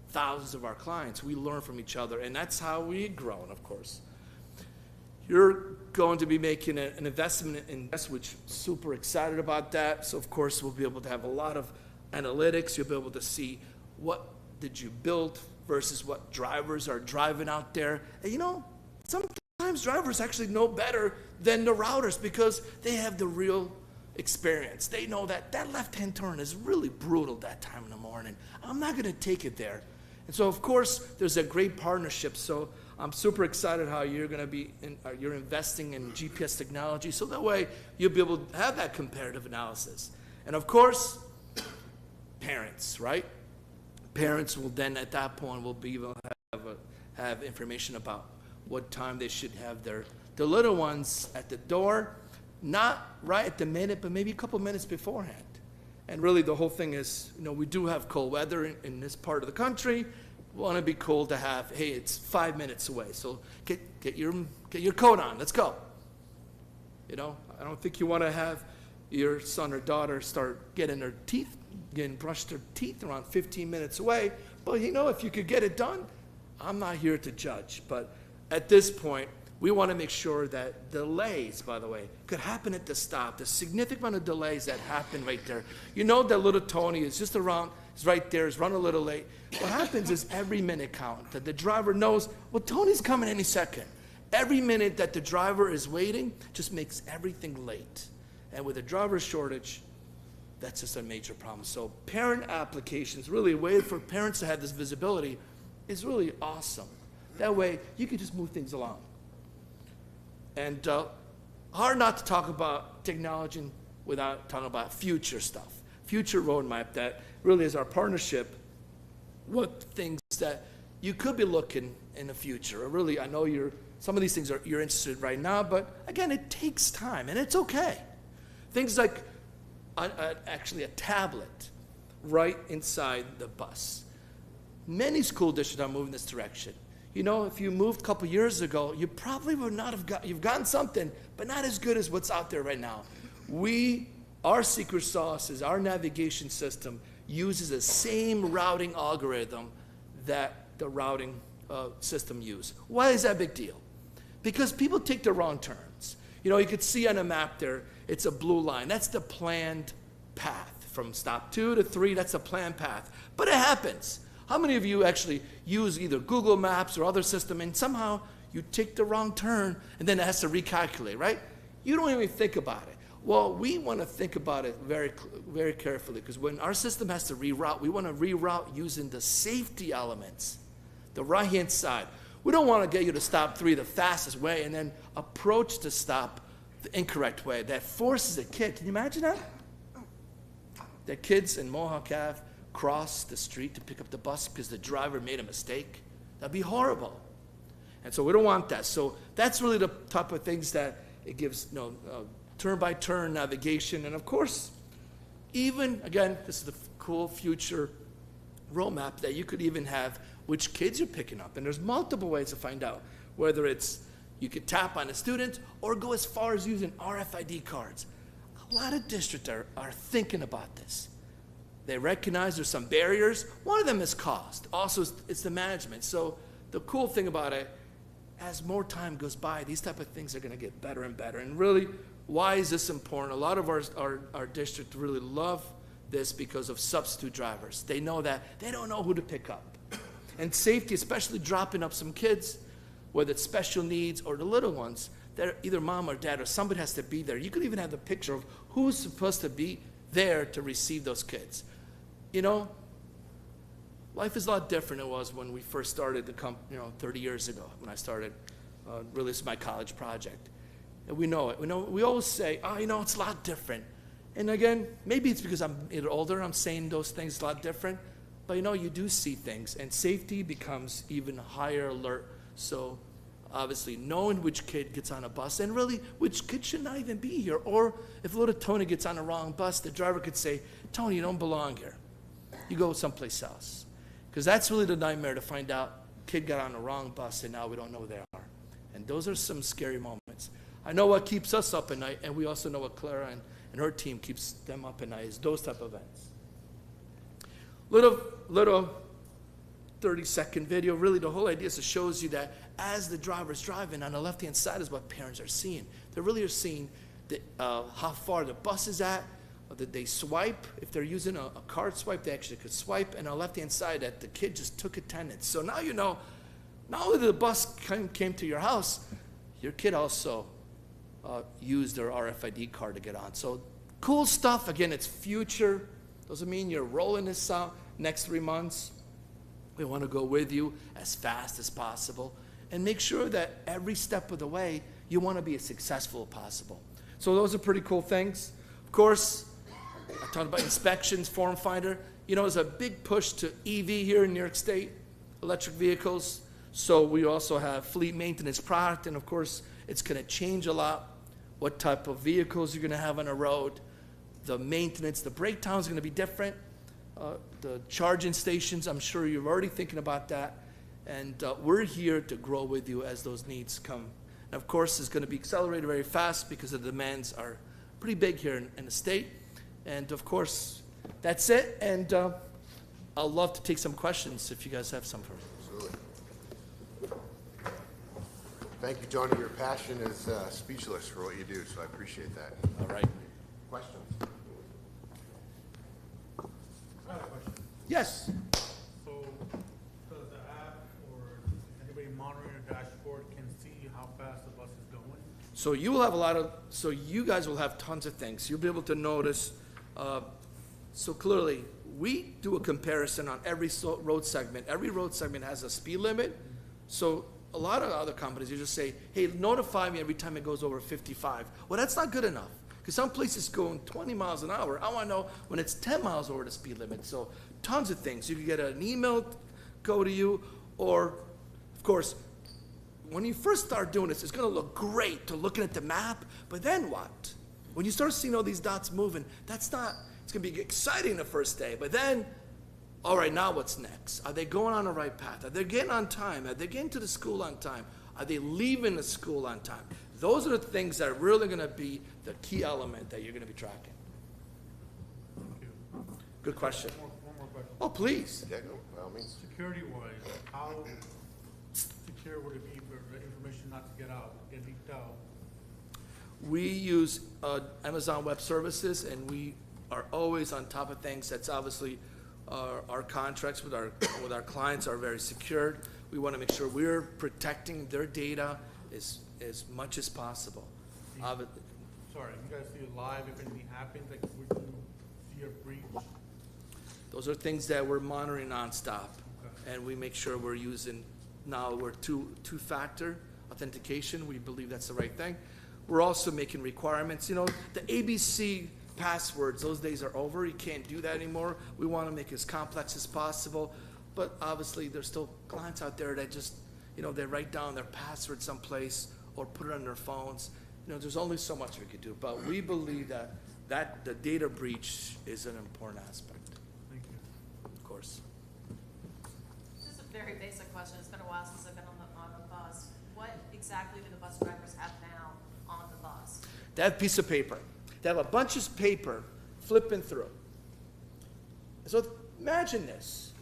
thousands of our clients, we learn from each other, and that's how we've grown, of course. You're going to be making an investment in this, which super excited about that. So, of course, we'll be able to have a lot of analytics. You'll be able to see what did you build versus what drivers are driving out there. And you know, sometimes drivers actually know better than the routers because they have the real experience. They know that left-hand turn is really brutal that time in the morning. I'm not going to take it there. And so, of course, there's a great partnership. So I'm super excited how you're going to be, you're investing in GPS technology. So that way you'll be able to have that comparative analysis. And of course, parents, right? Parents will then, at that point, will be able to have information about what time they should have their little ones at the door, not right at the minute, but maybe a couple minutes beforehand. And really, the whole thing is, you know, we do have cold weather in this part of the country. We want to be cool to have, hey, it's 5 minutes away, so get your coat on. Let's go. You know, I don't think you want to have your son or daughter start getting brushed their teeth around 15 minutes away. But you know, if you could get it done, I'm not here to judge. But at this point, we want to make sure that delays, by the way, could happen at the stop. The significant amount of delays that happen right there. You know that little Tony is just around, is right there, is running a little late. What happens is every minute count, that the driver knows, well, Tony's coming any second. Every minute that the driver is waiting just makes everything late. And with a driver shortage, that's just a major problem. So parent applications, really a way for parents to have this visibility is really awesome. That way, you can just move things along. And hard not to talk about technology without talking about future stuff. Future roadmap that really is our partnership. What things that you could be looking in the future. Or really, I know some of these things you're interested in right now, but again, it takes time, and it's okay. Things like actually a tablet right inside the bus. Many school districts are moving this direction. You know, if you moved a couple years ago, you probably would not have you've gotten something, but not as good as what's out there right now. Our secret sauce is our navigation system uses the same routing algorithm that the routing system uses. Why is that a big deal? Because people take the wrong turns. You know, you could see on a map there, it's a blue line. That's the planned path. From stop 2 to 3, that's a planned path. But it happens. How many of you actually use either Google Maps or other system and somehow you take the wrong turn and then it has to recalculate, right? You don't even think about it. Well, we want to think about it very, very carefully, because when our system has to reroute, we want to reroute using the safety elements, the right-hand side. We don't want to get you to stop 3 the fastest way and then approach the stop the incorrect way. That forces a kid. Can you imagine that? That kids in Mohawk Ave cross the street to pick up the bus because the driver made a mistake. That'd be horrible. And so we don't want that. So that's really the type of things that it gives, turn-by-turn navigation. And of course, even, again, this is the cool future roadmap that you could even have which kids you're picking up. And there's multiple ways to find out, whether it's you could tap on a student or go as far as using RFID cards. A lot of districts are thinking about this. They recognize there's some barriers. One of them is cost. Also, it's the management. So the cool thing about it, as more time goes by, these type of things are going to get better and better. And really, why is this important? A lot of our district really love this because of substitute drivers. They know that they don't know who to pick up. And safety, especially dropping up some kids, whether it's special needs or the little ones, that either mom or dad or somebody has to be there. You could even have the picture of who's supposed to be there to receive those kids. You know, life is a lot different than it was when we first started the company, 30 years ago when I started, really it's my college project. And we know it. We always say, it's a lot different. And again, maybe it's because I'm older, I'm saying those things a lot different. But you do see things, and safety becomes even higher alert. So obviously knowing which kid gets on a bus, and really which kid should not even be here. Or if little Tony gets on the wrong bus, the driver could say, Tony, you don't belong here. You go someplace else. Because that's really the nightmare, to find out kid got on the wrong bus and now we don't know who they are. And those are some scary moments. I know what keeps us up at night, and we also know what Clara and her team keeps them up at night, is those type of events. Little 30-second video. Really, the whole idea is to show you that as the driver's driving, on the left-hand side is what parents are seeing. They really are seeing how far the bus is at, or that they swipe. If they're using a card swipe, they actually could swipe. And on the left-hand side, that the kid just took attendance. So now you know, not only the bus came to your house, your kid also used their RFID card to get on. So cool stuff. Again, it's future. Doesn't mean you're rolling this out next 3 months. We want to go with you as fast as possible and make sure that every step of the way you want to be as successful as possible. So those are pretty cool things. Of course, I talked about inspections, form finder. There's a big push to EV here in New York State, electric vehicles. So we also have fleet maintenance product, and of course, it's going to change a lot what type of vehicles you're going to have on the road. The maintenance, the breakdown is going to be different. The charging stations, I'm sure you're already thinking about that. And we're here to grow with you as those needs come. And of course, it's going to be accelerated very fast because the demands are pretty big here in the state. And of course, that's it. And I'll love to take some questions if you guys have some for me. Absolutely. Thank you, Tony. Your passion is speechless for what you do, so I appreciate that. All right. Questions? I have a question. Yes. So, does the app or anybody monitoring your dashboard can see how fast the bus is going? So you will have you guys will have tons of things. You'll be able to notice. So clearly, we do a comparison on every road segment. Every road segment has a speed limit. So a lot of other companies, you just say, hey, notify me every time it goes over 55. Well, that's not good enough, because some places going 20 miles an hour. I want to know when it's 10 miles over the speed limit. So tons of things. You can get an email go to you, or, of course, when you first start doing this, it's going to look great to looking at the map, but then what? When you start seeing all these dots moving, it's going to be exciting the first day, but then, all right, now what's next? Are they going on the right path? Are they getting on time? Are they getting to the school on time? Are they leaving the school on time? Those are the things that are really going to be the key element that you're going to be tracking. Thank you. Good question. One more question. Oh, please. Yeah, go, by all means. Security-wise, how secure would it be for the information not to get out, get leaked out? We use Amazon Web Services, and we are always on top of things. That's obviously our contracts with our clients are very secured. We want to make sure we're protecting their data as much as possible. Sorry, you guys see it live if anything happens, like would you see a breach? Those are things that we're monitoring nonstop, Okay. and we make sure we're using, now we're two-factor authentication. We believe that's the right thing. We're also making requirements. You know, the ABC passwords, those days are over. You can't do that anymore. We want to make it as complex as possible, but obviously there's still clients out there that just, you know, they write down their password someplace or put it on their phones. You know, there's only so much we could do, but we believe that the data breach is an important aspect, Thank you. of course. Just a very basic question. It's been a while since I've been on the bus. What exactly do the bus drivers have now on the bus? They have a piece of paper. They have a bunch of paper flipping through. So imagine this.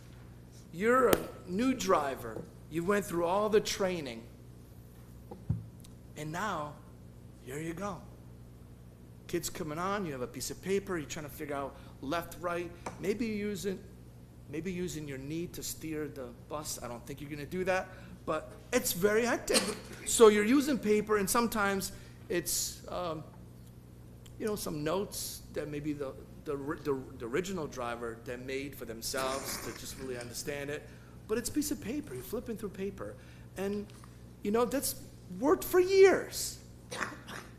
You're a new driver. You went through all the training. And now, here you go. Kids coming on, you have a piece of paper, you're trying to figure out left, right. Maybe you're using your knee to steer the bus. I don't think you're gonna do that, but it's very hectic. So you're using paper, and sometimes it's, you know, some notes that maybe the original driver that made for themselves to just really understand it. But it's a piece of paper. You're flipping through paper. And, you know, that's worked for years.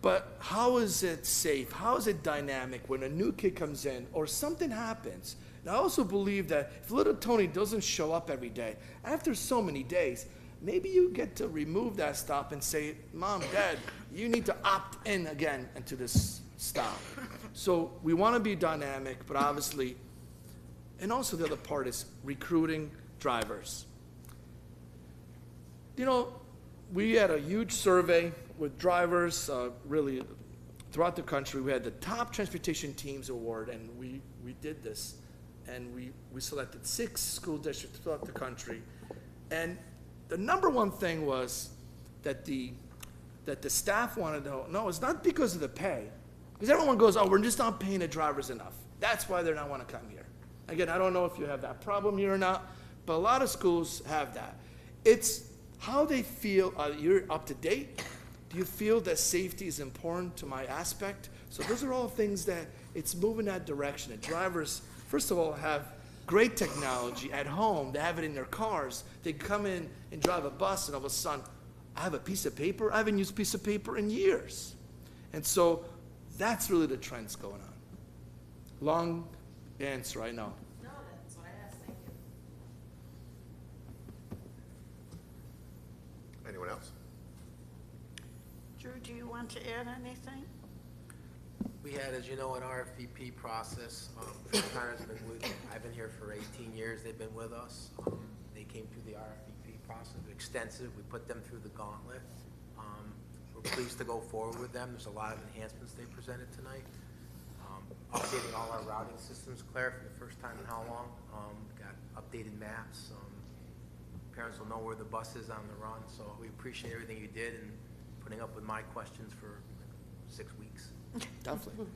But how is it safe? How is it dynamic when a new kid comes in or something happens? And I also believe that if little Tony doesn't show up every day, after so many days, maybe you get to remove that stop and say, Mom, Dad, you need to opt in again into this stop. So we want to be dynamic, but obviously, and also the other part is recruiting drivers. You know, we had a huge survey with drivers, really throughout the country. We had the top transportation teams award, and we did this, and we selected 6 school districts throughout the country. And the number one thing was that the staff wanted to know, it's not because of the pay, because everyone goes, oh, we're just not paying the drivers enough. That's why they don't want to come here. Again, I don't know if you have that problem here or not, but a lot of schools have that. It's how they feel. You're up to date. Do you feel that safety is important to my aspect? So those are all things that it's moving that direction. And drivers, first of all, have great technology at home. They have it in their cars. They come in and drive a bus, and all of a sudden, I have a piece of paper. I haven't used a piece of paper in years. And so that's really the trends going on. Long answer, I know. No, that's what I asked. Thank you. Anyone else? Drew, do you want to add anything? We had, as you know, an RFP process. I've been here for 18 years. They've been with us. They came through the RFP process, extensive. We put them through the gauntlet. We're pleased to go forward with them. There's a lot of enhancements they presented tonight. Updating all our routing systems, Claire, for the first time in how long? Got updated maps. Parents will know where the bus is on the run. So we appreciate everything you did and putting up with my questions for 6 weeks. Definitely.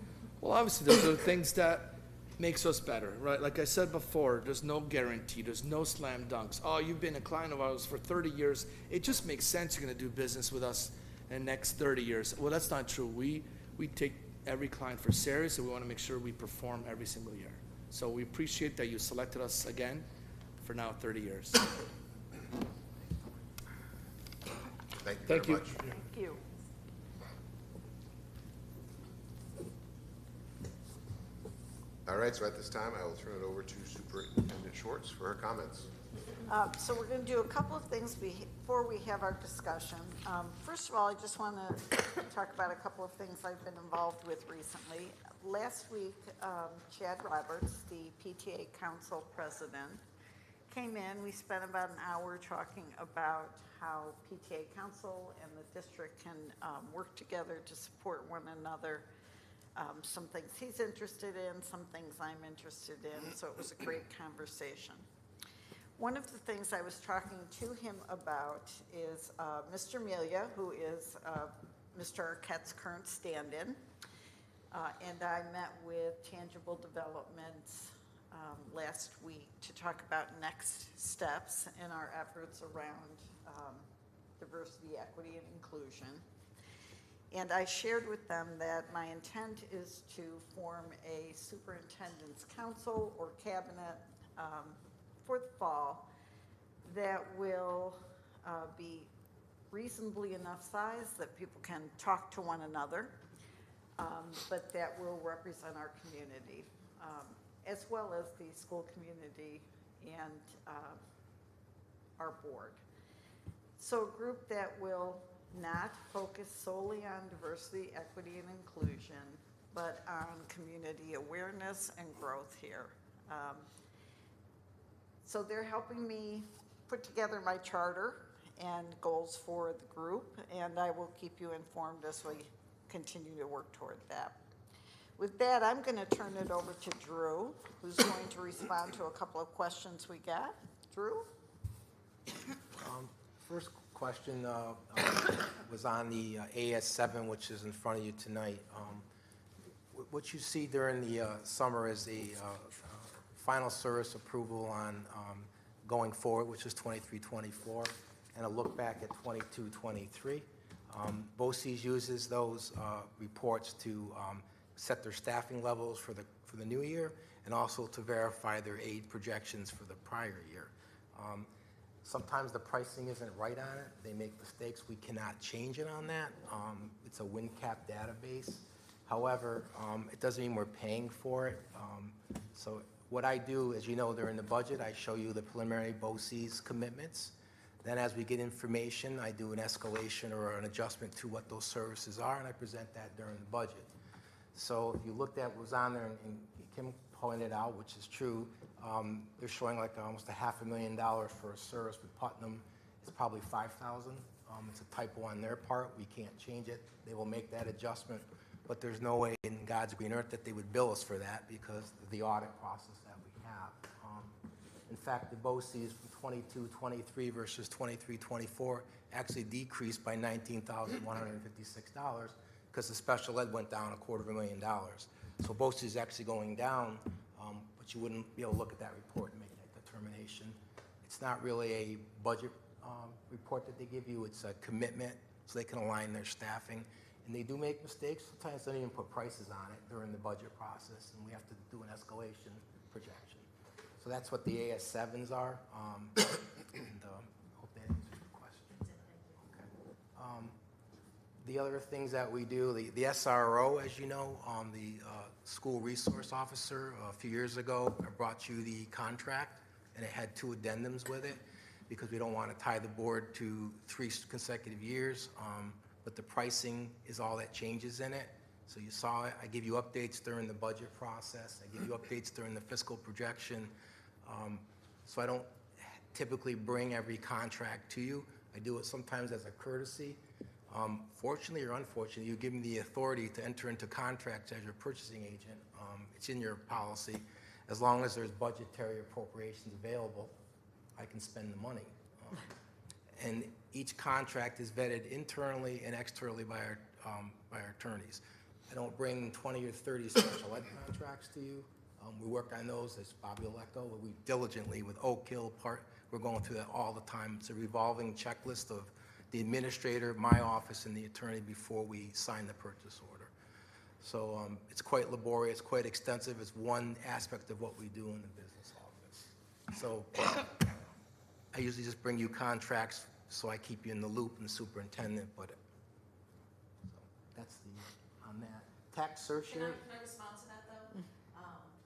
Well, obviously, those are the things that makes us better, right? Like I said before, there's no guarantee. There's no slam dunks. Oh, you've been a client of ours for 30 years. It just makes sense you're going to do business with us in the next 30 years. Well, that's not true. We take every client for serious, and we want to make sure we perform every single year. So we appreciate that you selected us again for now 30 years. Thank you Thank very you. much. Thank you. All right, so at this time, I will turn it over to Superintendent Schwartz for her comments. So we're going to do a couple of things before we have our discussion. First of all, I just want to talk about a couple of things I've been involved with recently. Last week, Chad Roberts, the PTA Council President, came in. We spent about an hour talking about how PTA Council and the district can work together to support one another. Some things he's interested in, some things I'm interested in, so it was a great conversation. One of the things I was talking to him about is Mr. Melia, who is Mr. Arquette's current stand-in. And I met with Tangible Development last week to talk about next steps in our efforts around diversity, equity, and inclusion. And I shared with them that my intent is to form a superintendent's council or cabinet for the fall that will be reasonably enough size that people can talk to one another, but that will represent our community, as well as the school community and our board. So a group that will not focus solely on diversity, equity, and inclusion, but on community awareness and growth here. So they're helping me put together my charter and goals for the group, and I will keep you informed as we continue to work toward that. With that, I'm going to turn it over to Drew, who's going to respond to a couple of questions we got. Drew? First question was on the AS7, which is in front of you tonight. What you see during the summer is the final service approval on going forward, which is 23-24, and a look back at 22-23. BOCES uses those reports to set their staffing levels for the new year, and also to verify their aid projections for the prior year. Sometimes the pricing isn't right on it. They make mistakes. We cannot change it on that. It's a WinCap database. However, it doesn't mean we're paying for it. So what I do, as you know, during the budget, I show you the preliminary BOCES commitments. Then as we get information, I do an escalation or an adjustment to what those services are, and I present that during the budget. So if you looked at what was on there, and Kim pointed out, which is true, they're showing like almost $500,000 for a service with Putnam. It's probably $5,000. It's a typo on their part. We can't change it. They will make that adjustment, but there's no way in God's green earth that they would bill us for that because of the audit process that we have. In fact, the BOCES from 22-23 versus 23-24 actually decreased by $19,156 because the special ed went down $250,000. So BOCES is actually going down, but you wouldn't be able to look at that report and make that determination. It's not really a budget report that they give you. It's a commitment so they can align their staffing. And they do make mistakes. Sometimes they don't even put prices on it during the budget process, and we have to do an escalation projection. So that's what the AS7s are. And hope that answers your question. Okay. The other things that we do, the SRO, as you know, the school resource officer, a few years ago, I brought you the contract, and it had 2 addendums with it because we don't want to tie the board to 3 consecutive years. But the pricing is all that changes in it. So you saw it. I give you updates during the budget process. I give you updates during the fiscal projection. So I don't typically bring every contract to you. I do it sometimes as a courtesy. Fortunately or unfortunately, you give me the authority to enter into contracts as your purchasing agent. It's in your policy. As long as there's budgetary appropriations available, I can spend the money. And each contract is vetted internally and externally by our attorneys. I don't bring 20 or 30 special ed contracts to you. We work on those, as Bobby will echo, we diligently with Oak Hill we're going through that all the time. It's a revolving checklist of the administrator, my office, and the attorney before we sign the purchase order. So it's quite laborious, quite extensive. It's one aspect of what we do in the business office. So I usually just bring you contracts so I keep you in the loop and the superintendent, but so that's on that. Tax certiorari. Can I respond to that though?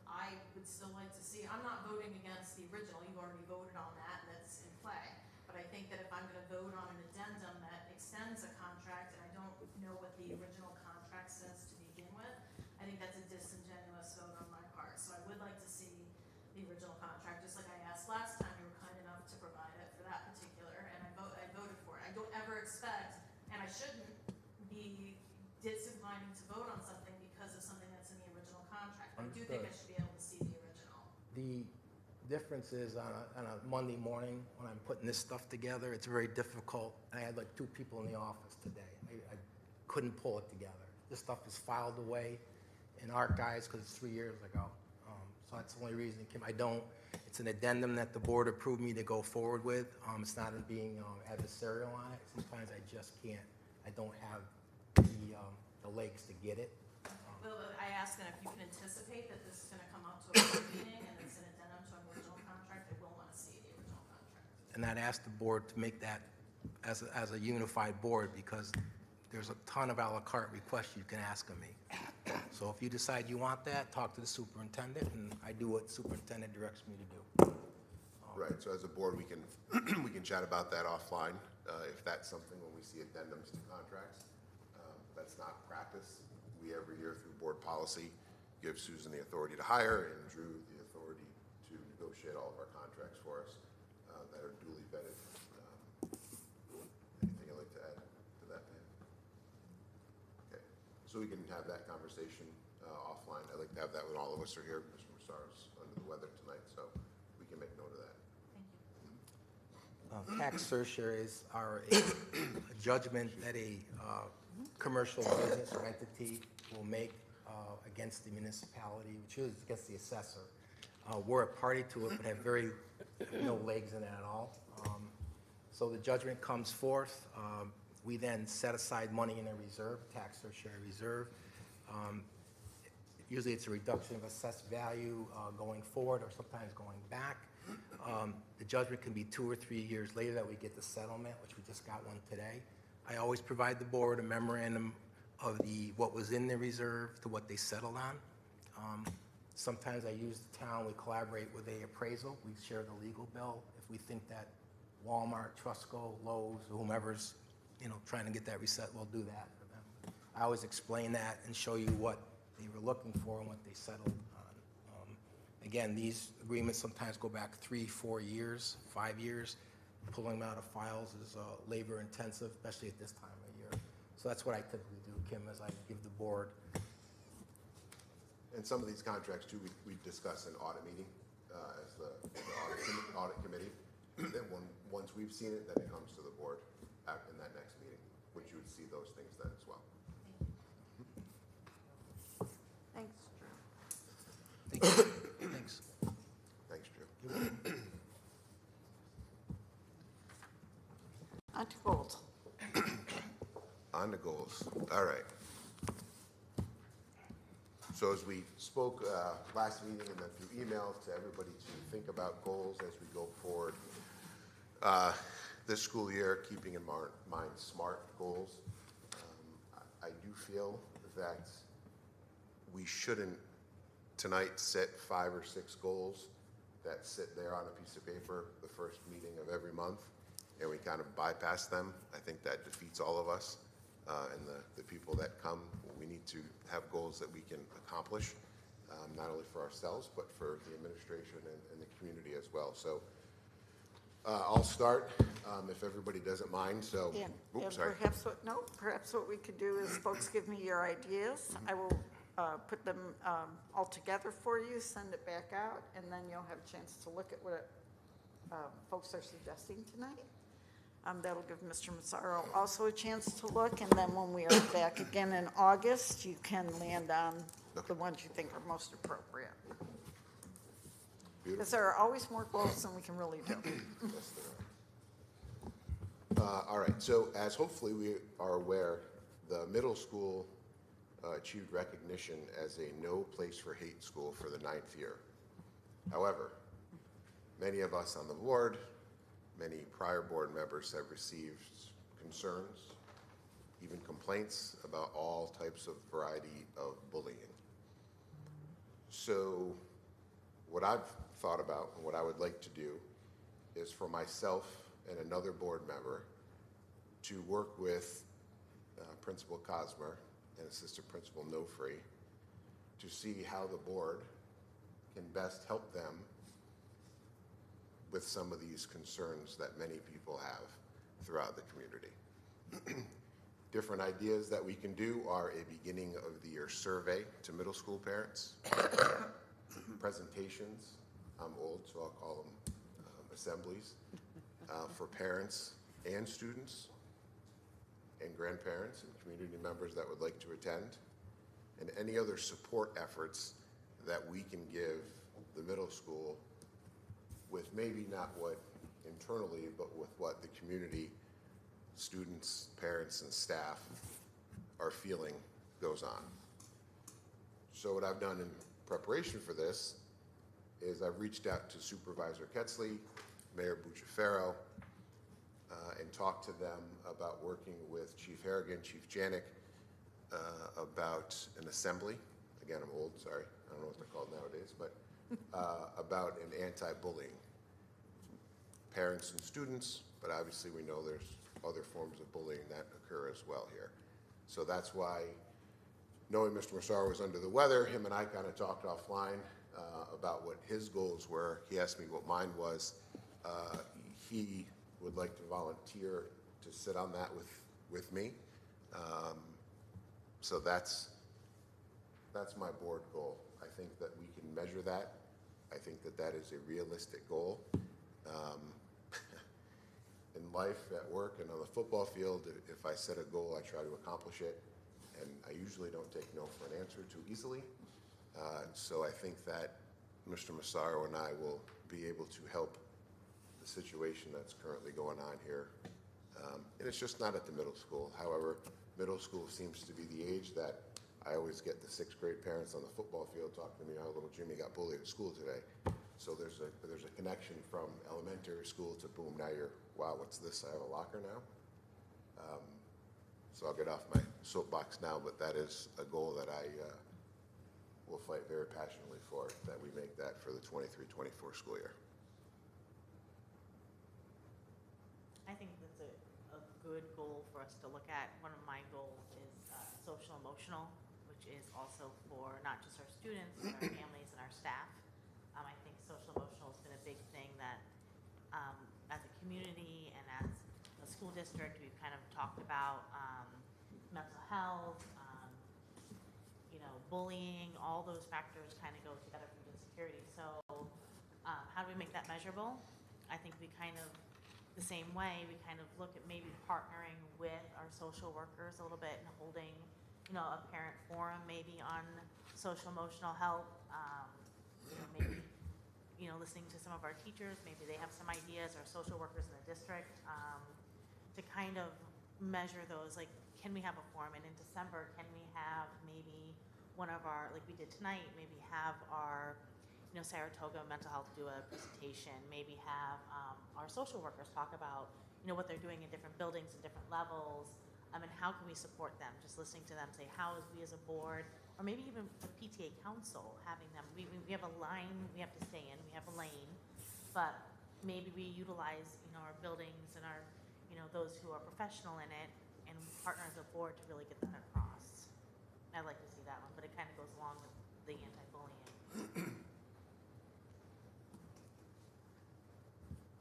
I would still like to see, I'm not voting against the original, you've already voted on that, that's in play. But I think that if I'm gonna vote on an addendum that extends a contract, and I don't know what the original contract says to begin with, I think that's a disingenuous vote on my part. So I would like to see the original contract, just like I asked last time, you were kind enough to provide it for that particular, and I voted for it. I don't ever expect, and I shouldn't be disinclining to vote on something because of something that's in the original contract. I do think I should be able to see the original. The difference is on a Monday morning when I'm putting this stuff together, it's very difficult. I had like 2 people in the office today. couldn't pull it together. This stuff is filed away in archives because it's 3 years ago. So that's the only reason, Kim, it's an addendum that the board approved me to go forward with. It's not being adversarial on it. Sometimes I just can't, I don't have the legs to get it. Bill, but I asked them if you can anticipate that this is gonna come up to a board meeting and it's an addendum to an original contract, they will wanna see the original contract. And I'd ask the board to make that as a unified board, because there's a ton of a la carte requests you can ask of me. So if you decide you want that, talk to the superintendent, and I do what the superintendent directs me to do. Right, so as a board, we can, we can chat about that offline, if that's something when we see addendums to contracts. That's not practice. We, every year through board policy, give Susan the authority to hire and Drew the authority to negotiate all of our contracts for us that are duly vetted. Anything you'd like to add to that, Dan? Okay, so we can have that conversation offline. I'd like to have that when all of us are here. Mr. Massar's under the weather tonight, so we can make note of that. Thank you. Tax certiorari's are a judgment that a commercial business or entity will make against the municipality, which is against the assessor. We're a party to it, but have no legs in it at all. So the judgment comes forth. We then set aside money in a reserve, tax certiorari reserve. Usually it's a reduction of assessed value going forward or sometimes going back. The judgment can be 2 or 3 years later that we get the settlement, which we just got one today. I always provide the board a memorandum of what was in the reserve to what they settled on. Sometimes I use the town, we collaborate with a appraisal, we share the legal bill. If we think that Walmart, Trusco, Lowe's, whomever's, trying to get that reset, we'll do that for them. I always explain that and show you what they were looking for and what they settled on. Again, these agreements sometimes go back 3, 4 years, 5 years. Pulling them out of files is labor intensive, especially at this time of year. So that's what I typically do, Kim, is I give the board. And some of these contracts too, we discuss in audit meeting as the audit committee. Then once we've seen it, then it comes to the board in that next meeting, which you would see those things then as well. Thanks, Drew. Thank you. Thanks. Thanks, Drew. On to goals. On to goals. All right. So as we spoke last meeting and then through emails to everybody to think about goals as we go forward this school year, keeping in mind SMART goals. I do feel that we shouldn't tonight set 5 or 6 goals that sit there on a piece of paper the first meeting of every month and we kind of bypass them. I think that defeats all of us and the people that come. We need to have goals that we can accomplish, not only for ourselves, but for the administration and the community as well. So I'll start if everybody doesn't mind. So, And sorry. perhaps what we could do is folks give me your ideas. I will put them all together for you, send it back out, and then you'll have a chance to look at what folks are suggesting tonight. That'll give Mr. Massaro also a chance to look, and then when we are back again in August, you can land on the ones you think are most appropriate. Because there are always more goals than we can really do. Yes, there are. All right, so as hopefully we are aware, the middle school achieved recognition as a no place for hate school for the 9th year. However, many of us on the board, many prior board members have received concerns, even complaints about all types of variety of bullying. So what I've thought about and what I would like to do is for myself and another board member to work with Principal Cosmer and Assistant Principal Nofree to see how the board can best help them with some of these concerns that many people have throughout the community. Different ideas that we can do are a beginning of the year survey to middle school parents, presentations, I'm old so I'll call them assemblies, for parents and students, and grandparents and community members that would like to attend, and any other support efforts that we can give the middle school with maybe not what internally, but with what the community, students, parents, and staff are feeling goes on. So what I've done in preparation for this is I've reached out to Supervisor Ketzley, Mayor Bucciferro, and talked to them about working with Chief Harrigan, Chief Janik, about an assembly. Again, I'm old, sorry. I don't know what they're called nowadays, but about an anti-bullying. Parents and students, but obviously we know there's other forms of bullying that occur as well here. So that's why, knowing Mr. Massaro was under the weather, him and I kind of talked offline about what his goals were. He asked me what mine was. He would like to volunteer to sit on that with me. So that's my board goal. I think that we can measure that. I think that that is a realistic goal. In life, at work, and on the football field, if I set a goal, I try to accomplish it, and I usually don't take no for an answer too easily. So I think that Mr. Massaro and I will be able to help the situation that's currently going on here. And it's just not at the middle school. However, middle school seems to be the age that I always get the 6th grade parents on the football field talking to me, "Oh, little Jimmy got bullied at school today." So there's a connection from elementary school to boom, now you're, wow, what's this? I have a locker now? So I'll get off my soapbox now, but that is a goal that I will fight very passionately for, that we make that for the 23-24 school year. I think that's a good goal for us to look at. One of my goals is social emotional, which is also for not just our students, but our families and our staff. I think social emotional has been a big thing that as a community and as a school district, we've kind of talked about mental health, bullying, all those factors kind of go together for insecurity. So how do we make that measurable? I think we kind of, the same way, we kind of look at maybe partnering with our social workers a little bit and holding, a parent forum maybe on social emotional health. Maybe, listening to some of our teachers, maybe they have some ideas, or social workers in the district, to kind of measure those, like, can we have a forum? And in December, can we have maybe one of our, like we did tonight, maybe have our, Saratoga Mental Health do a presentation, maybe have our social workers talk about, what they're doing in different buildings and different levels, and how can we support them? Just listening to them say, how is we as a board, or maybe even a PTA council, having them, we have a line we have to stay in, we have a lane, but maybe we utilize, our buildings and our, those who are professional in it, and partner as a board to really get that across. I'd like to see that one, but it kind of goes along with the anti-bullying.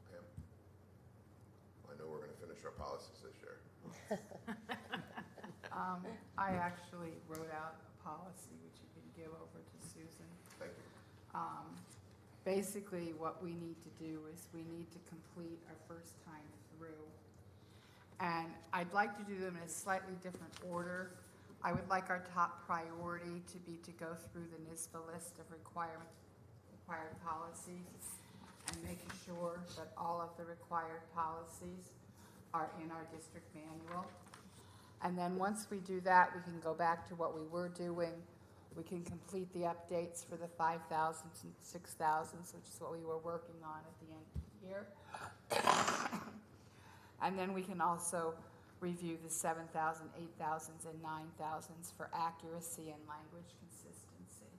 Pam? I know we're going to finish our policies this year. I actually wrote out a policy which you can give over to Susan. Thank you. Basically, what we need to do is we need to complete our first time through. And I'd like to do them in a slightly different order. I would like our top priority to be to go through the NISBA list of required policies and making sure that all of the required policies are in our district manual. And then once we do that, we can go back to what we were doing. We can complete the updates for the 5,000s and 6,000s, which is what we were working on at the end of the year. And then we can also review the 7,000, 8,000s, and 9,000s for accuracy and language consistency.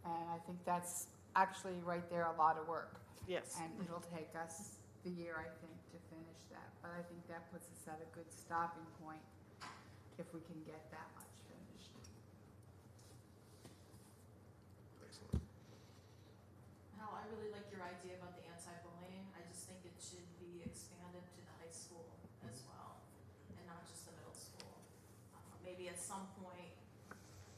And I think that's actually right there a lot of work. Yes. And it'll take us the year, I think, to finish that. But I think that puts us at a good stopping point if we can get that much finished. Excellent. Hal, I really like your idea about the anti-bullying. I just think it should be expanded to the high school as well, and not just the middle school. Maybe at some point,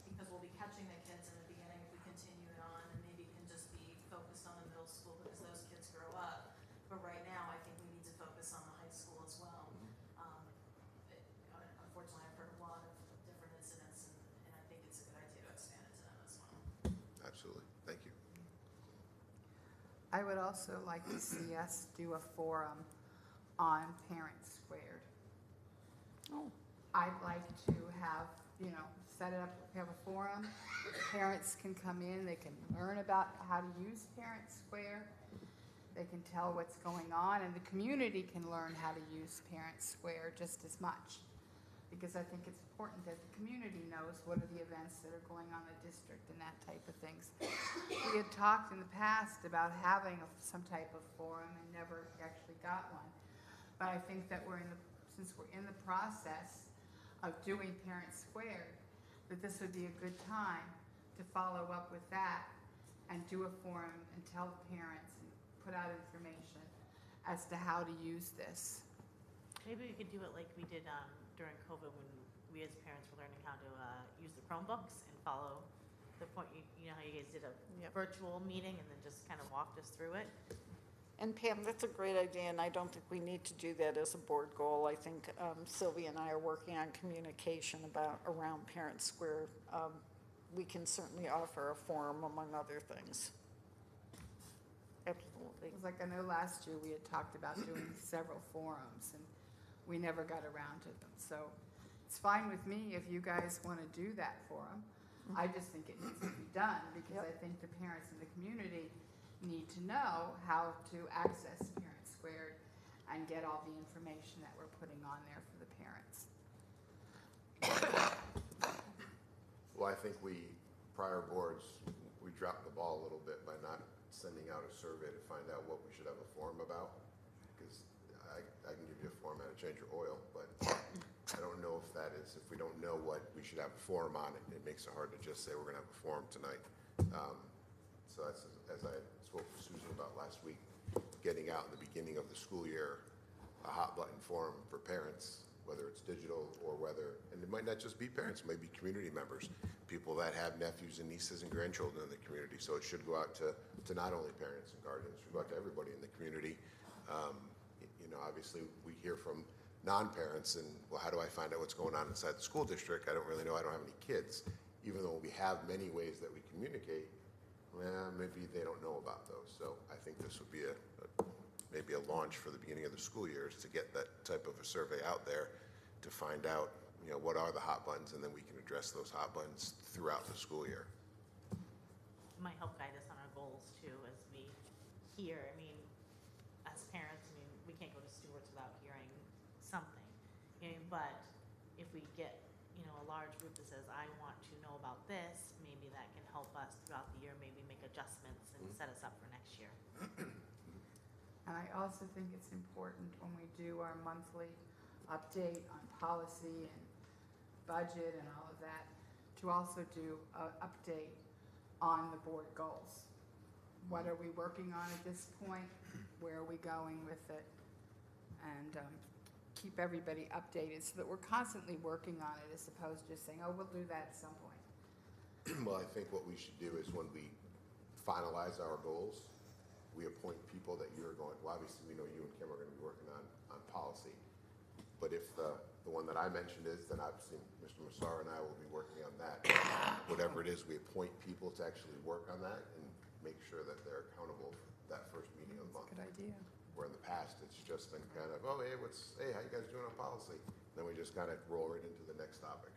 because we'll be catching the kids in the beginning if we continue it on, and maybe it can just be focused on the middle school because those kids grow up. But right now, I think we need to focus on the high school as well. I would also like to see us do a forum on Parents Squared. Oh. I'd like to have, set it up, have a forum. Parents can come in, they can learn about how to use Parents Square. They can tell what's going on, and the community can learn how to use Parents Square just as much. Because I think it's important that the community knows what are the events that are going on in the district and that type of things. We had talked in the past about having some type of forum and never actually got one. But I think that since we're in the process of doing Parents Squared, that this would be a good time to follow up with that and do a forum and tell the parents and put out information as to how to use this. Maybe we could do it like we did during COVID when we as parents were learning how to use the Chromebooks and follow the point. You know how you guys did a virtual meeting and then just kind of walked us through it. And Pam, that's a great idea, and I don't think we need to do that as a board goal. I think Sylvia and I are working on communication around Parents Square. We can certainly offer a forum, among other things. Absolutely. It was like, I know last year we had talked about doing several forums and we never got around to them. So it's fine with me if you guys want to do that forum. I just think it needs to be done because I think the parents in the community need to know how to access Parents Squared and get all the information that we're putting on there for the parents. Well, I think prior boards, we dropped the ball a little bit by not sending out a survey to find out what we should have a forum about. Because I can give you a forum how to change your oil, but I don't know if if we don't know what we should have a forum on, it makes it hard to just say we're going to have a forum tonight. So that's, as I spoke to Susan about last week, getting out in the beginning of the school year, a hot button forum for parents, whether it's digital or and it might not just be parents, it might be community members, people that have nephews and nieces and grandchildren in the community. So it should go out to not only parents and guardians, it should go out to everybody in the community. Obviously we hear from non-parents and, well, how do I find out what's going on inside the school district? I don't really know, I don't have any kids. Even though we have many ways that we communicate, well, maybe they don't know about those. So I think this would be maybe a launch for the beginning of the school years to get that type of a survey out there to find out, what are the hot buttons, and then we can address those hot buttons throughout the school year. It might help guide us on our goals too as we hear. I mean, as parents, we can't go to stewards without hearing something. But if we get, a large group that says, I want to know about this, maybe that can help us throughout the year, maybe make adjustments and set us up for next year. And I also think it's important when we do our monthly update on policy and budget and all of that, to also do an update on the board goals. What are we working on at this point? Where are we going with it? And keep everybody updated so that we're constantly working on it as opposed to just saying, oh, we'll do that at some point. Well, I think what we should do is when we finalize our goals, we appoint people that well, obviously we know you and Kim are going to be working on policy. But if the one that I mentioned is, then obviously Mr. Massar and I will be working on that. Whatever it is, we appoint people to actually work on that and make sure that they're accountable for that first meeting of the month. Good idea. Where in the past, it's just been kind of, oh, hey, how you guys doing on policy? Then we just kind of roll right into the next topic.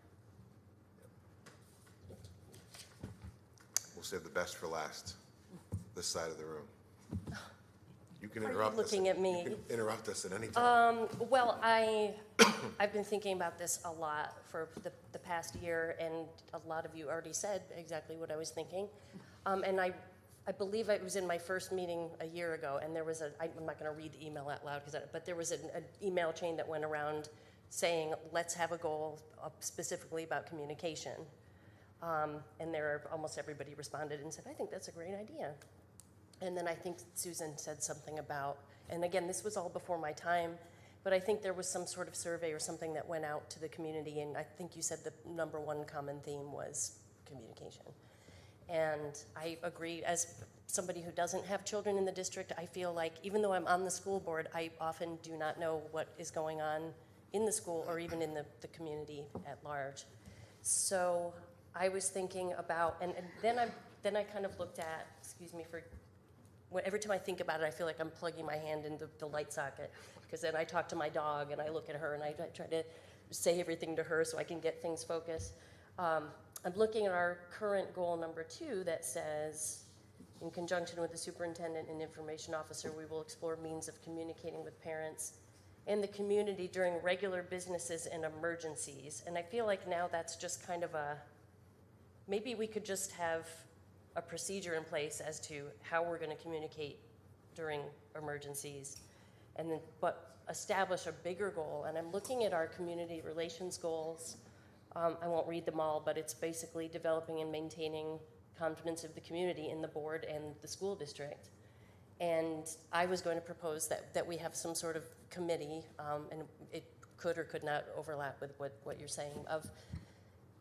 Yep. We'll save the best for last, this side of the room. You can interrupt us. Looking at me. You can interrupt us at any time. Well, I've been thinking about this a lot for the past year, and a lot of you already said exactly what I was thinking. And I believe it was in my first meeting a year ago, and there was I'm not going to read the email out loud, but there was an email chain that went around saying, let's have a goal specifically about communication. And almost everybody responded and said, I think that's a great idea. And then I think Susan said something about, and again, this was all before my time, but I think there was some sort of survey or something that went out to the community, and I think you said the number one common theme was communication. And I agree, as somebody who doesn't have children in the district, I feel like even though I'm on the school board, I often do not know what is going on in the school or even in the community at large. So I was thinking about, and then I kind of looked at, excuse me for every time I think about it, I feel like I'm plugging my hand into the light socket, because then I talk to my dog and I look at her and I try to say everything to her so I can get things focused. I'm looking at our current goal number 2 that says, in conjunction with the superintendent and information officer, we will explore means of communicating with parents and the community during regular businesses and emergencies. And I feel like now that's just kind of maybe we could just have a procedure in place as to how we're going to communicate during emergencies, and then but establish a bigger goal. And I'm looking at our community relations goals. I won't read them all, but it's basically developing and maintaining confidence of the community in the board and the school district. And I was going to propose that we have some sort of committee, and it could or could not overlap with what you're saying, of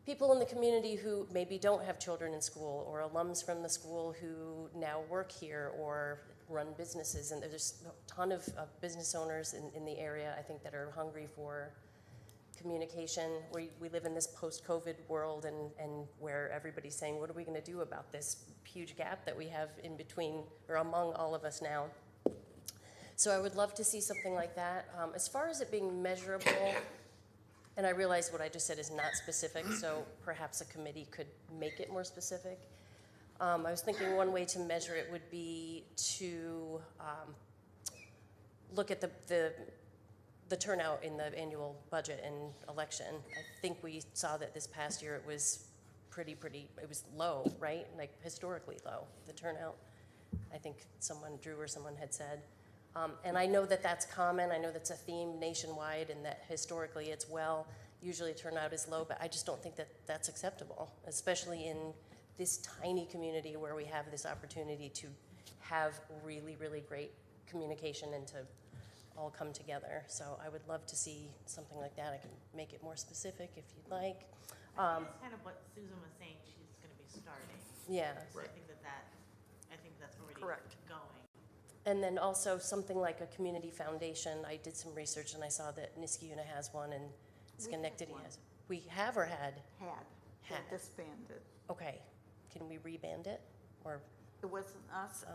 people in the community who maybe don't have children in school, or alums from the school who now work here or run businesses. And there's a ton of business owners in the area, I think, that are hungry for communication. We live in this post-COVID world, and where everybody's saying, what are we going to do about this huge gap that we have in between or among all of us now? So I would love to see something like that. As far as it being measurable, and I realize what I just said is not specific, so perhaps a committee could make it more specific. I was thinking one way to measure it would be to look at the turnout in the annual budget and election. I think we saw that this past year it was pretty, it was low, right? Like historically low, the turnout. I think Drew or someone had said. And I know that that's common. I know that's a theme nationwide, and that historically it's usually turnout is low, but I just don't think that that's acceptable, especially in this tiny community where we have this opportunity to have really, really great communication and to all come together. So I would love to see something like that. I can make it more specific if you'd like. I think that's kind of what Susan was saying she's going to be starting. Yeah. So Right. I think that's already Correct. going. And then also something like a community foundation. I did some research and I saw that Niskayuna has one and Schenectady one. has. We have or had? Had disbanded. Okay. Can we reband it? Or It wasn't us.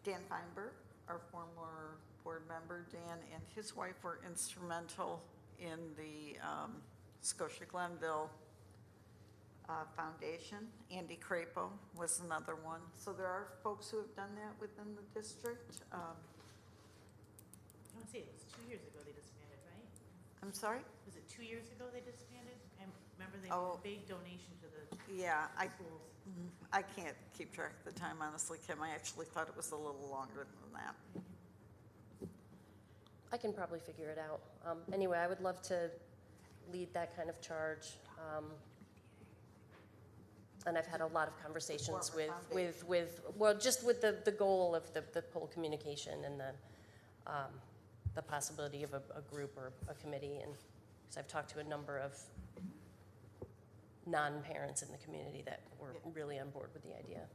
Dan Feinberg, our former board member, Dan and his wife were instrumental in the Scotia-Glenville Foundation. Andy Crapo was another one. So there are folks who have done that within the district. I want to say it was 2 years ago they disbanded, right? I'm sorry? Was it 2 years ago they disbanded? I remember they Oh. made a big donation to the Yeah, schools. I can't keep track of the time, honestly, Kim. I actually thought it was a little longer than that. I can probably figure it out. Anyway, I would love to lead that kind of charge. And I've had a lot of conversations Former just with the goal of the whole communication and the possibility of a group or a committee. And because I've talked to a number of non-parents in the community that were really on board with the idea.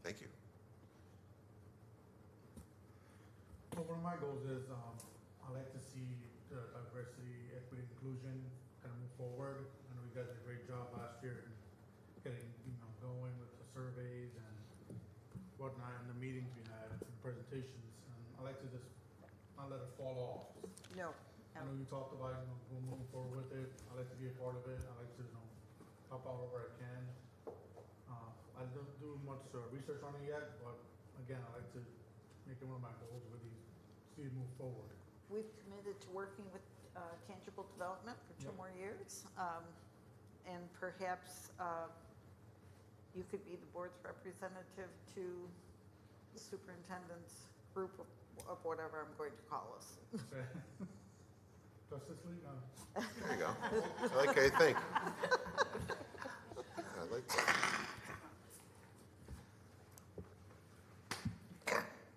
Thank you. Well, one of my goals is I like to see the diversity, equity, inclusion kind of move forward. I know you guys did a great job last year in getting going with the surveys and whatnot, and the meetings we had and presentations. And I like to just not let it fall off. No. I know you talked about moving forward with it. I like to be a part of it. I like to help out wherever I can. I don't do much research on it yet, but again, I like to make it one of my goals with these, see it move forward. We've committed to working with tangible development for 2 more years. And perhaps you could be the board's representative to the superintendent's group of whatever I'm going to call us. Okay. Justice League? There you go. I like how you think. I like that.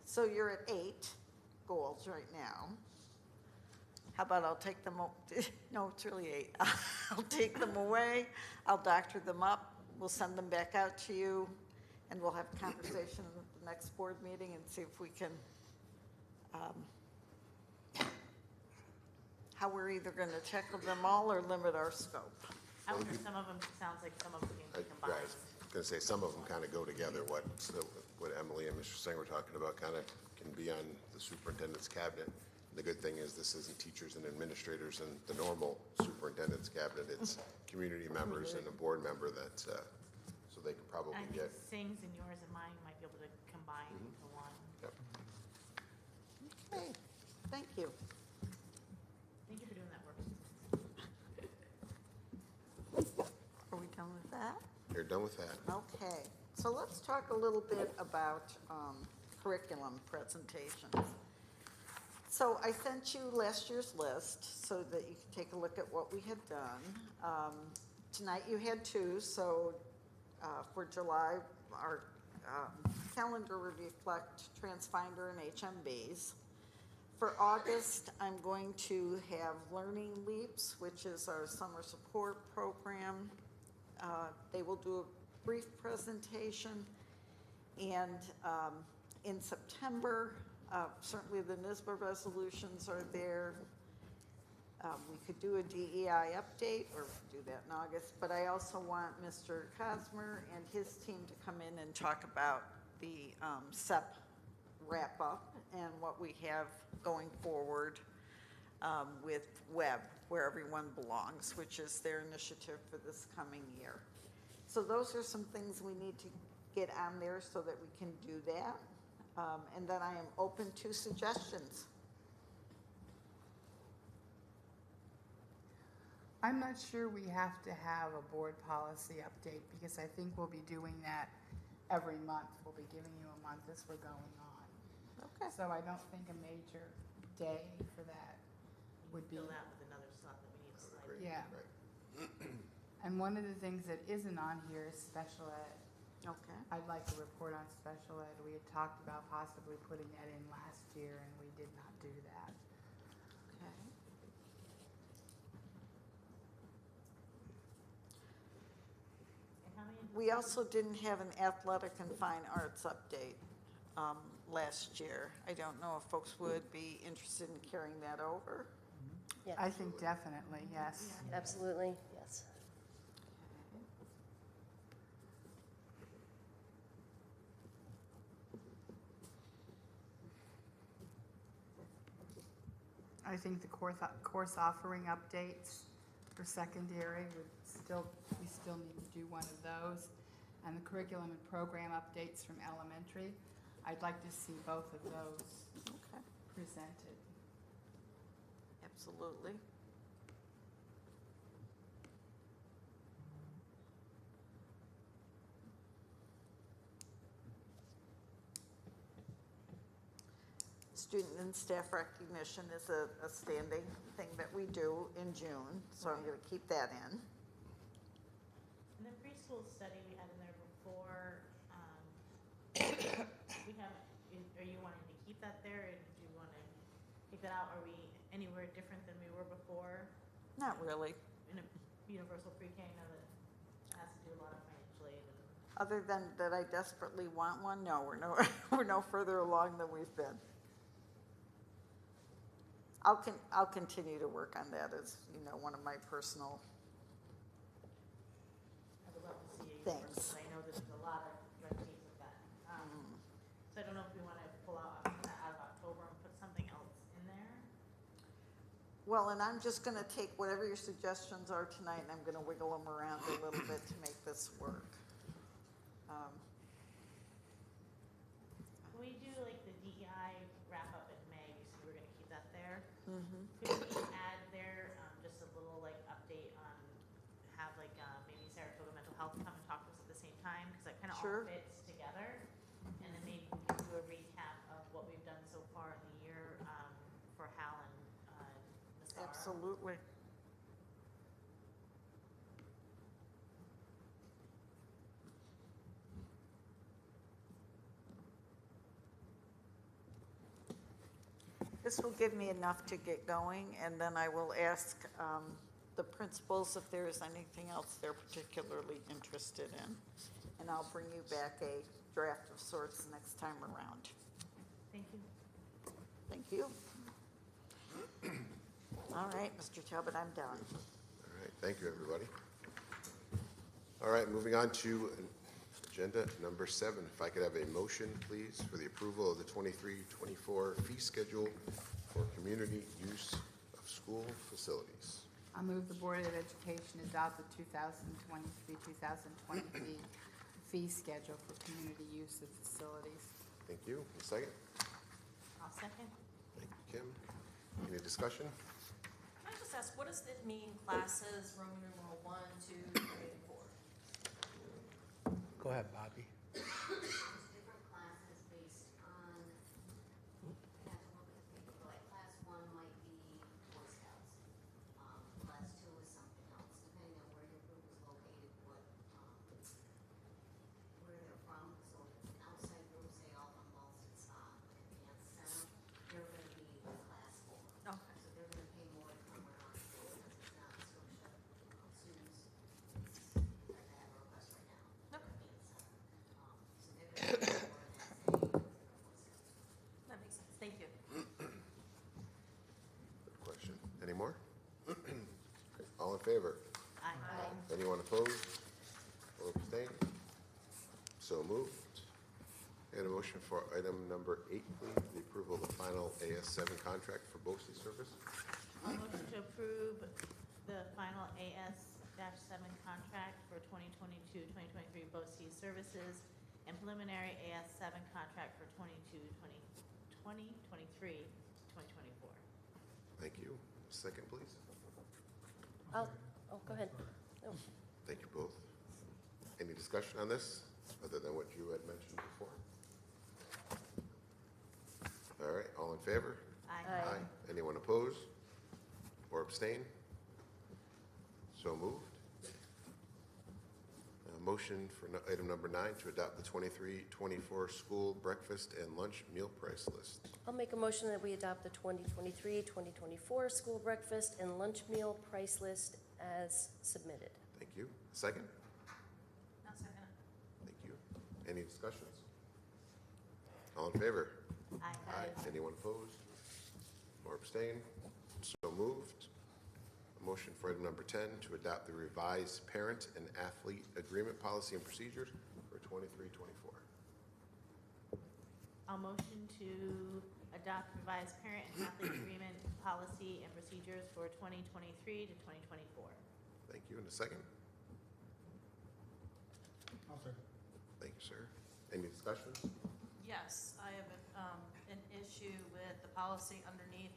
So you're at 8 goals right now. How about I'll take them, no, it's really 8. I'll take them away, I'll doctor them up, we'll send them back out to you, and we'll have a conversation at the next board meeting and see if we can, how we're either going to tackle them all or limit our scope. I wonder some of them, sounds like some of them can be combined. gonna say, some of them kind of go together. What Emily and Mr. Singh were talking about kind of can be on the superintendent's cabinet. The good thing is this isn't teachers and administrators and the normal superintendent's cabinet. It's community members and a board member that, so they can probably I think get. Singh's and yours and mine might be able to combine into one. Yep. Okay, thank you. Thank you for doing that work. Are we done with that? You're done with that. Okay, so let's talk a little bit about curriculum presentations. So I sent you last year's list so that you could take a look at what we had done. Tonight you had two, so for July, our calendar would reflect Transfinder and HMBs. For August, I'm going to have Learning Leaps, which is our summer support program. They will do a brief presentation. And in September, certainly the NISBA resolutions are there. We could do a DEI update, or we could do that in August, but I also want Mr. Cosmer and his team to come in and talk about the SEP wrap-up and what we have going forward with WEB, Where Everyone Belongs, which is their initiative for this coming year. So those are some things we need to get on there so that we can do that. And then I am open to suggestions. I'm not sure we have to have a board policy update because I think we'll be doing that every month. We'll be giving you a month as we're going on. Okay. So I don't think a major day for that would be. Fill that with another slot that we need to slide. Great. Yeah. Right. And one of the things that isn't on here is special ed. Okay. I'd like a report on special ed. We had talked about possibly putting that in last year and we did not do that. Okay. And how many? We also didn't have an athletic and fine arts update last year. I don't know if folks would be interested in carrying that over. Yeah, I think definitely, yes. absolutely, yes. I think the course offering updates for secondary we still need to do one of those. And the curriculum and program updates from elementary, I'd like to see both of those Okay. presented. Absolutely. Student and staff recognition is a standing thing that we do in June, so I'm going to keep that in. And the preschool study we had in there before, are you wanting to keep that there, or do you want to take that out? Are we anywhere different than we were before Not really, in a universal pre-K? I know that it has to do a lot of financial aid and other than that I desperately want one. No, we're no, we're no further along than we've been. I'll continue to work on that as, one of my personal I would love to see you Thanks. work, 'cause I know there's a lot of red tape with that. So I don't know if we want to pull out that out of October and put something else in there. Well, and I'm just going to take whatever your suggestions are tonight, and I'm going to wiggle them around a little bit to make this work. Can we do like the DEI wrap up in May? You said we were going to keep that there. Mhm. Could we add there just a little like update on have like maybe Saratoga Mental Health come and talk to us at the same time, because that kind of Sure. all fits together, and then maybe we can do a recap of what we've done so far in the year for Hal and Nassar. Absolutely. This will give me enough to get going, and then I will ask the principals if there is anything else they're particularly interested in. And I'll bring you back a draft of sorts next time around. Thank you. Thank you. All right, Mr. Talbot, I'm done. All right, thank you, everybody. All right, moving on to Agenda number 7, if I could have a motion, please, for the approval of the 23-24 fee schedule for community use of school facilities. I move the Board of Education adopt the 2023-2020 fee schedule for community use of facilities. Thank you. A second. I'll second. Thank you, Kim. Any discussion? Can I just ask, what does it mean, classes, Roman numeral 1, 2, 3, and 4? Go ahead, Bobby. Different classes based on, I have to look at the paper, like class 1 might be Boy Scouts. Class 2 is something else, depending on where your group is located, where they're from. So if it's an outside group, say all from Ballston Advanced Center, they're gonna be class 4. Okay. So they're gonna pay more to come around because it's not Scotia students. It's like I have a request right now. Okay. So they're gonna pay more than say Boy Scouts. That makes sense. Thank you. Good question. Any more? All in favor? Aye. Anyone opposed or abstained? So moved. And a motion for item number 8, please, the approval of the final AS7 contract for BOCE service. I'll motion to approve the final AS-7 contract for 2022-2023 BOCE services and preliminary AS-7 contract for 2023-2024. Thank you. Second, please. Oh, go ahead. No. Thank you both. Any discussion on this, other than what you had mentioned before? All right, all in favor? Aye. Anyone opposed or abstain? So moved. Motion for item number 9 to adopt the 23-24 school breakfast and lunch meal price list. I'll make a motion that we adopt the 2023-2024 school breakfast and lunch meal price list as submitted. Thank you. Second? I'll second it. Thank you. Any discussions? All in favor? Aye. Anyone opposed or abstain? So moved. Motion for item number 10 to adopt the revised parent and athlete agreement policy and procedures for 23-24. I'll motion to adopt revised parent and athlete agreement policy and procedures for 2023 to 2024. Thank you. And a second? I'll second. Thank you, sir. Any discussions? Yes, I have an issue with the policy underneath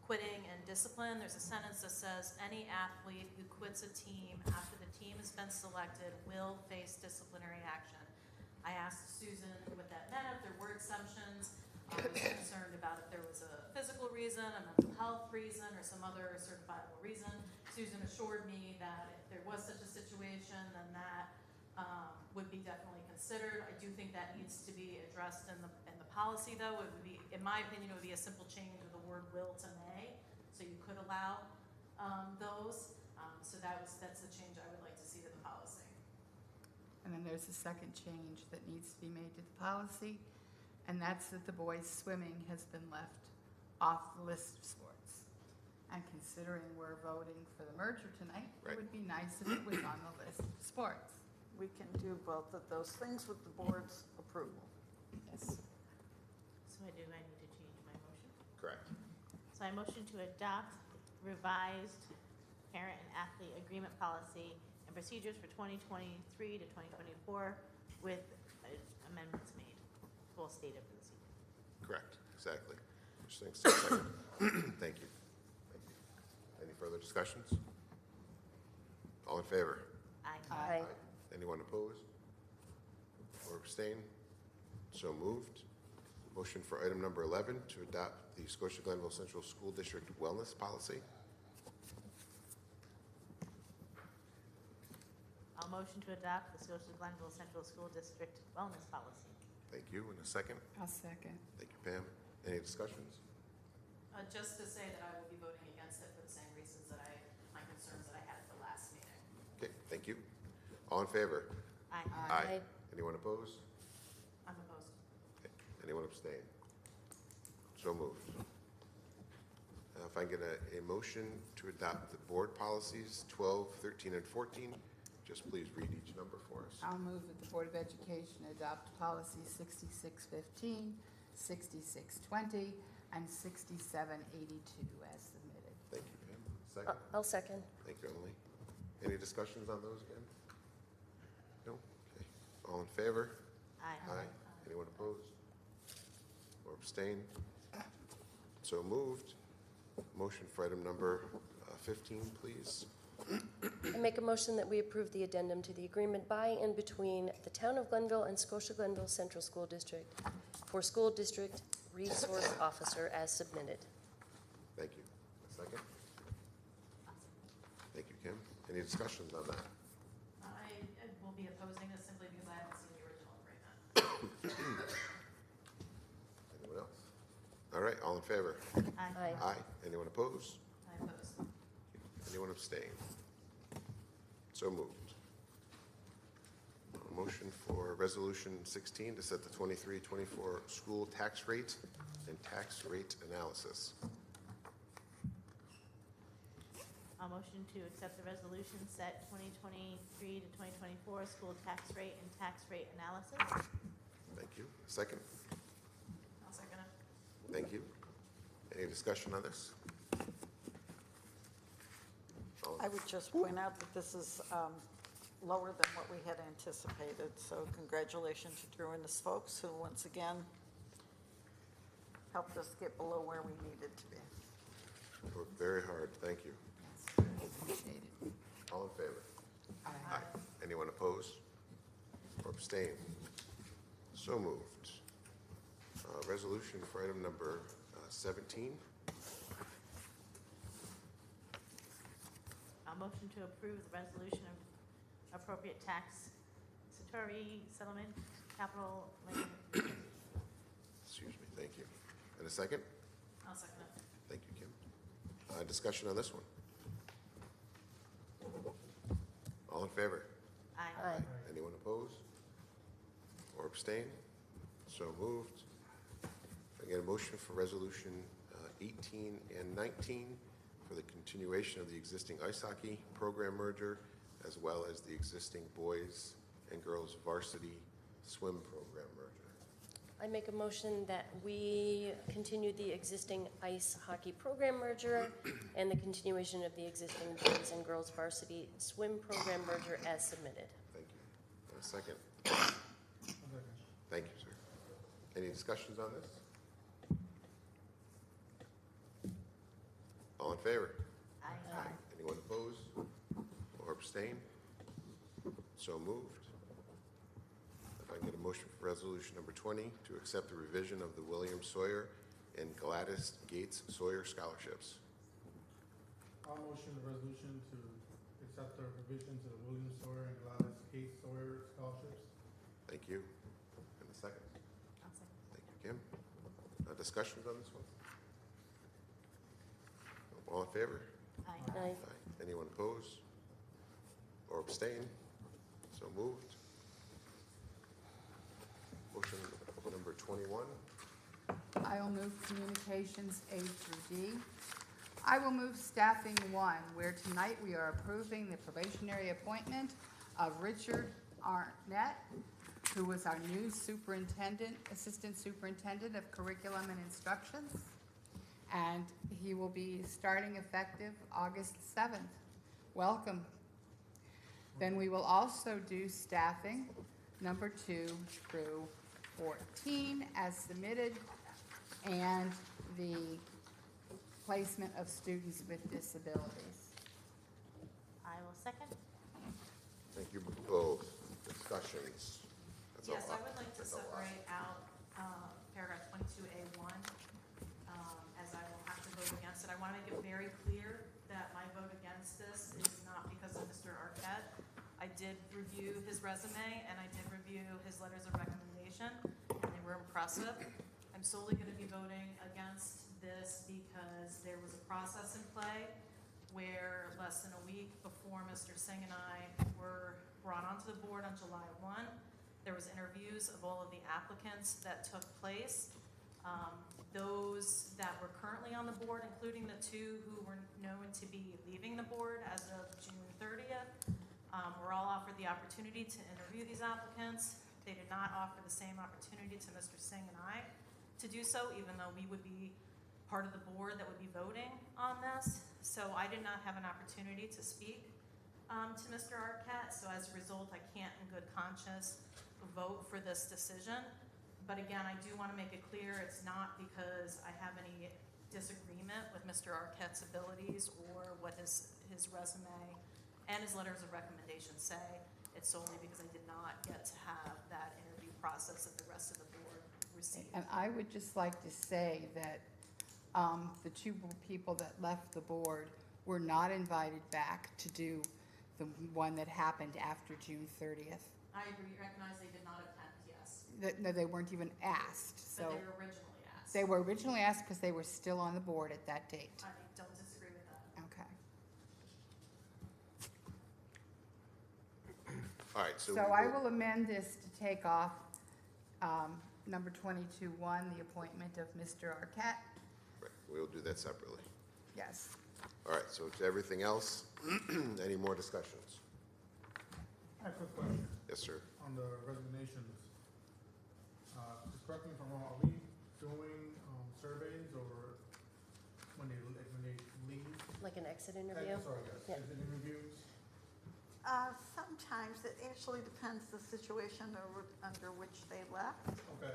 quitting and discipline. There's a sentence that says, any athlete who quits a team after the team has been selected will face disciplinary action. I asked Susan what that meant, if there were exemptions. I was concerned about if there was a physical reason, a mental health reason, or some other certifiable reason. Susan assured me that if there was such a situation, then that would be definitely considered. I do think that needs to be addressed in the policy, though. It would be, in my opinion, it would be a simple change of the word will to may, so you could allow those. So that's the change I would like to see to the policy. And then there's a second change that needs to be made to the policy, and that's that the boys' swimming has been left off the list of sports. And considering we're voting for the merger tonight, Right. it would be nice if it was on the list of sports. We can do both of those things with the board's approval. Yes. So I need to change my motion. Correct. So I motion to adopt revised parent and athlete agreement policy and procedures for 2023 to 2024 with amendments made. Full stated for this evening. Correct. Exactly. Which things to second. Thank you. Thank you. Any further discussions? All in favor? Aye. Aye. Anyone opposed or abstain? So moved. Motion for item number 11 to adopt the Scotia-Glenville Central School District Wellness Policy. I'll motion to adopt the Scotia-Glenville Central School District Wellness Policy. Thank you. And a second. I'll second. Thank you, Pam. Any discussions? Just to say that I will be voting against it for the same reasons that my concerns that I had at the last meeting. Okay, thank you. All in favor? Aye. Aye. Anyone opposed? I'm opposed. Okay. Anyone abstain? So moved. If I can get a motion to adopt the board policies 12, 13, and 14, just please read each number for us. I'll move that the Board of Education adopt policy 6615, 6620, and 6782 as submitted. Thank you, Pam. Second? I'll second. Thank you, Emily. Any discussions on those again? No? Okay. All in favor? Aye. Anyone opposed? Or abstain? So moved. Motion for item number 15, please. I make a motion that we approve the addendum to the agreement by and between the Town of Glenville and Scotia-Glenville Central School District for School District Resource Officer as submitted. Thank you. A second? Thank you, Kim. Any discussions on that? I will be opposing this simply because I haven't seen the original agreement. Anyone else? All right, all in favor? Aye. Aye. Anyone opposed? I oppose. Anyone abstain? So moved. A motion for Resolution 16 to set the 23-24 school tax rate and tax rate analysis. I'll motion to accept the resolution set 2023 to 2024 school tax rate and tax rate analysis. Thank you. Second? I'll second it. Thank you. Any discussion on this? I would just point out that this is lower than what we had anticipated, so congratulations to Drew and his folks, who once again helped us get below where we needed to be. Worked very hard. Thank you. Yes, appreciate it. All in favor? Aye. Anyone opposed or abstain? So moved. Resolution for item number 17. I'll motion to approve the resolution of appropriate tax, statutory settlement, capital, Excuse me. Thank you. And a second? I'll second it. Thank you, Kim. Discussion on this one? All in favor? Aye. Anyone opposed or abstain? So moved. Again, a motion for resolution 18 and 19 for the continuation of the existing ice hockey program merger, as well as the existing boys and girls varsity swim program merger. I make a motion that we continue the existing ice hockey program merger and the continuation of the existing boys and girls varsity swim program merger as submitted. Thank you. And a second. Thank you, sir. Any discussions on this? All in favor? Aye. Anyone opposed or abstain? So moved. If I can get a motion for resolution number 20 to accept the revision of the William Sawyer and Gladys Gates Sawyer scholarships. I'll motion the resolution to accept the revision to the William Sawyer and Gladys Gates Sawyer scholarships. Thank you. And a second. I'll second. Thank you, Kim. Discussions on this one? All in favor? Aye. Aye. Anyone opposed or abstain? So moved. Motion number 21. I will move communications A through D. I will move staffing 1, where tonight we are approving the probationary appointment of Richard Arnett, who was our new superintendent, assistant superintendent of curriculum and instructions. And he will be starting effective August 7th. Welcome. Then we will also do staffing number 2 through 14 as submitted, and the placement of students with disabilities. I will second. Thank you both. Discussions. That's a Yes, I lot. would like to That's a lot. separate out paragraph 22A1, as I will have to vote against it. I want to make it very clear that my vote against this is not because of Mr. Arquette. I did review his resume, and I did review his letters of recommendation, and they were impressive. I'm solely going to be voting against this because there was a process in play where less than a week before Mr. Singh and I were brought onto the board on July 1, there was interviews of all of the applicants that took place. Those that were currently on the board, including the 2 who were known to be leaving the board as of June 30th, We're all offered the opportunity to interview these applicants. They did not offer the same opportunity to Mr. Singh and I to do so, even though we would be part of the board that would be voting on this. So I did not have an opportunity to speak to Mr. Arquette. So as a result, I can't in good conscience vote for this decision. But again, I do want to make it clear, it's not because I have any disagreement with Mr. Arquette's abilities or what his resume and his letters of recommendation say. It's solely because I did not get to have that interview process that the rest of the board received. And I would just like to say that the two people that left the board were not invited back to do the one that happened after June 30th. I agree, recognize they did not attend, yes, No, they weren't even asked, but so. they were originally asked. They were originally asked because they were still on the board at that date. I don't disagree with that. Okay. All right, so. So we I will amend this to take off number 22-1, the appointment of Mr. Arquette. Right, we'll do that separately. Yes. All right, so to everything else, any more discussions? I have a quick question Yes, sir. on the resignations. Just correct me if I'm wrong, are we doing surveys or when they leave? Like an exit interview? Sorry, yes, Yeah. exit interviews? Sometimes it actually depends the situation under which they left. Okay,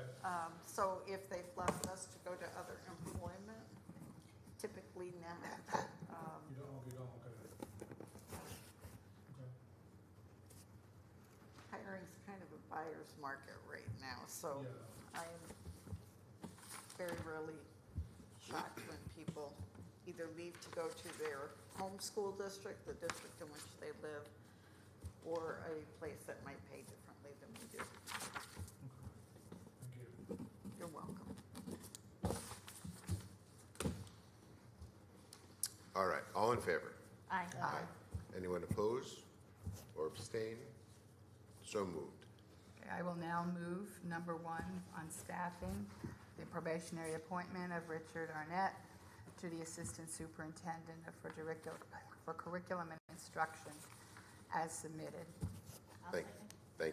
So if they've left us to go to other employment, typically not. you don't, okay. Okay. Hiring's kind of a buyer's market right now, so Yeah. I'm very rarely shocked when people either leave to go to their home school district, the district in which they live, or a place that might pay differently than we do. Thank you. You're welcome. All right, all in favor? Aye. Anyone oppose or abstain? So moved. Okay, I will now move number 1 on staffing, the probationary appointment of Richard Arnett to the Assistant Superintendent for Curriculum and Instruction as submitted. Thank you.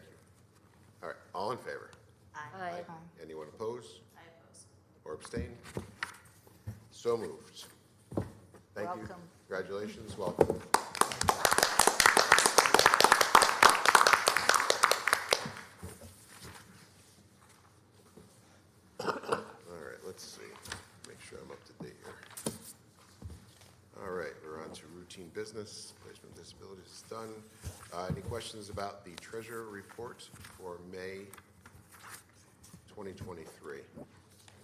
All right, all in favor? Aye. Aye. Anyone oppose I oppose. or abstain? So moved. Thank you. Welcome. Congratulations, welcome. All right, let's see. Make sure I'm up to date here. All right, we're on to routine business. Placement of disabilities is done. Any questions about the treasurer report for May 2023?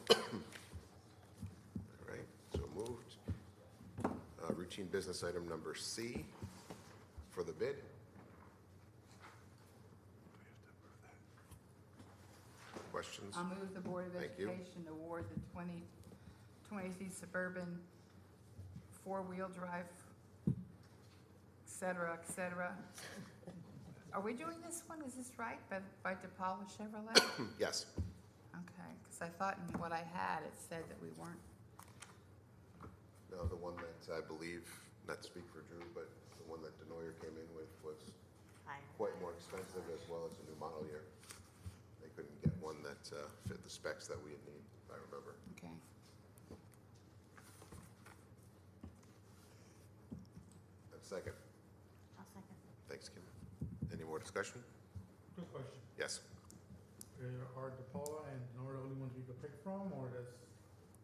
All right, so moved. Routine business item number C for the bid. Questions? I'll move the Board of Thank you. Education award the 2023 Suburban four-wheel drive, et cetera, et cetera. Are we doing this one? Is this right? By DePaula Chevrolet? Yes. Okay, because I thought in what I had, it said that we weren't. No, the one that I believe, not to speak for Drew, but the one that Denoyer came in with was Aye. quite more expensive as well as a new model year. They couldn't get one that fit the specs that we had need, if I remember. Okay. And second. I'll second. Thanks, Kim. Any more discussion? Good question. Yes. Are DePaula and Nora the only ones we could pick from, or does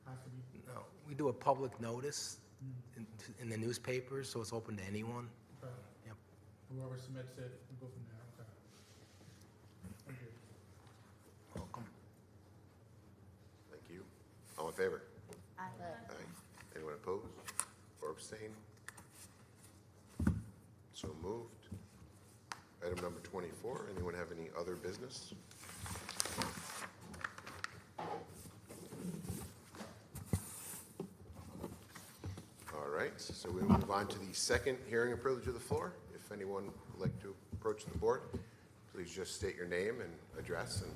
have to be? No, we do a public notice in the newspapers, so it's open to anyone. Okay. Yep. Whoever submits it, we go from there, okay. Thank you. Welcome. Thank you. All in favor? Aye. Aye. Anyone opposed or abstain? So moved. Item number 24, anyone have any other business? All right, so we move on to the second hearing and privilege of the floor. If anyone would like to approach the board, please just state your name and address. And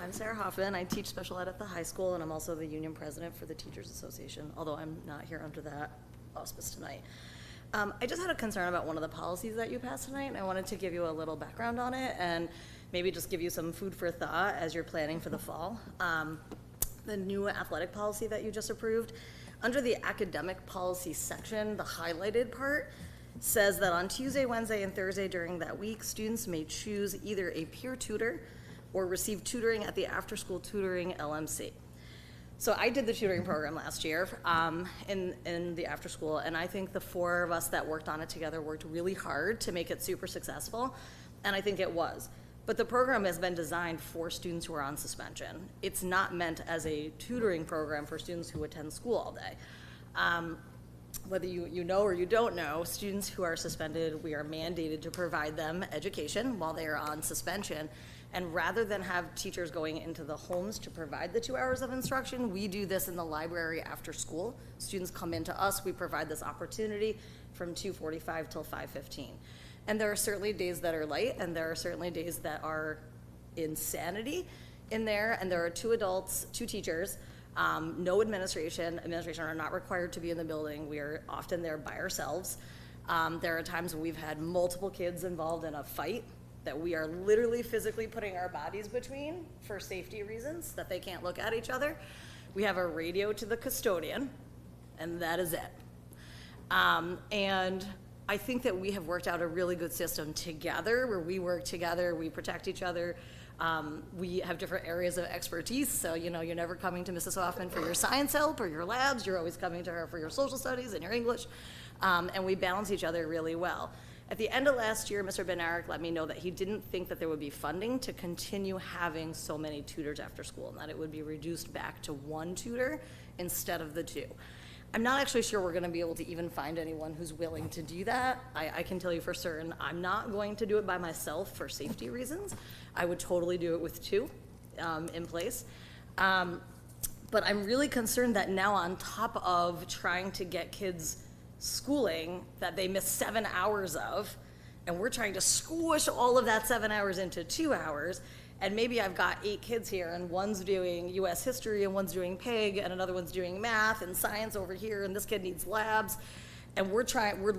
I'm Sarah Hoffman. I teach special ed at the high school, and I'm also the union president for the Teachers Association, although I'm not here under that auspice tonight. I just had a concern about one of the policies that you passed tonight, and I wanted to give you a little background on it and maybe just give you some food for thought as you're planning for the fall. The new athletic policy that you just approved, under the academic policy section, the highlighted part says that on Tuesday, Wednesday, and Thursday during that week, students may choose either a peer tutor or receive tutoring at the after-school tutoring LMC. So I did the tutoring program last year in the after school, and I think the four of us that worked on it together worked really hard to make it super successful, and I think it was. But the program has been designed for students who are on suspension. It's not meant as a tutoring program for students who attend school all day. Whether you know or you don't know, students who are suspended, we are mandated to provide them education while they are on suspension. And rather than have teachers going into the homes to provide the 2 hours of instruction, we do this in the library after school. Students come into us, we provide this opportunity from 2:45 till 5:15. And there are certainly days that are light, and there are certainly days that are insanity in there, and there are 2 adults, 2 teachers, no administration. Administration are not required to be in the building. We are often there by ourselves. There are times when we've had multiple kids involved in a fight that we are literally physically putting our bodies between for safety reasons, that they can't look at each other. We have a radio to the custodian, and that is it. And I think that we have worked out a really good system together, where we work together, we protect each other. We have different areas of expertise, so you're never coming to Mrs. Hoffman for your science help or your labs. You're always coming to her for your social studies and your English, and we balance each other really well. At the end of last year, Mr. Benarek let me know that he didn't think that there would be funding to continue having so many tutors after school, and that it would be reduced back to 1 tutor instead of the 2. I'm not actually sure we're gonna be able to even find anyone who's willing to do that. I can tell you for certain, I'm not going to do it by myself for safety reasons. I would totally do it with 2 in place. But I'm really concerned that now, on top of trying to get kids schooling that they miss 7 hours of, and we're trying to squish all of that 7 hours into 2 hours, and maybe I've got 8 kids here, and one's doing US history, and one's doing PIG, and another one's doing math and science over here, and this kid needs labs, and we're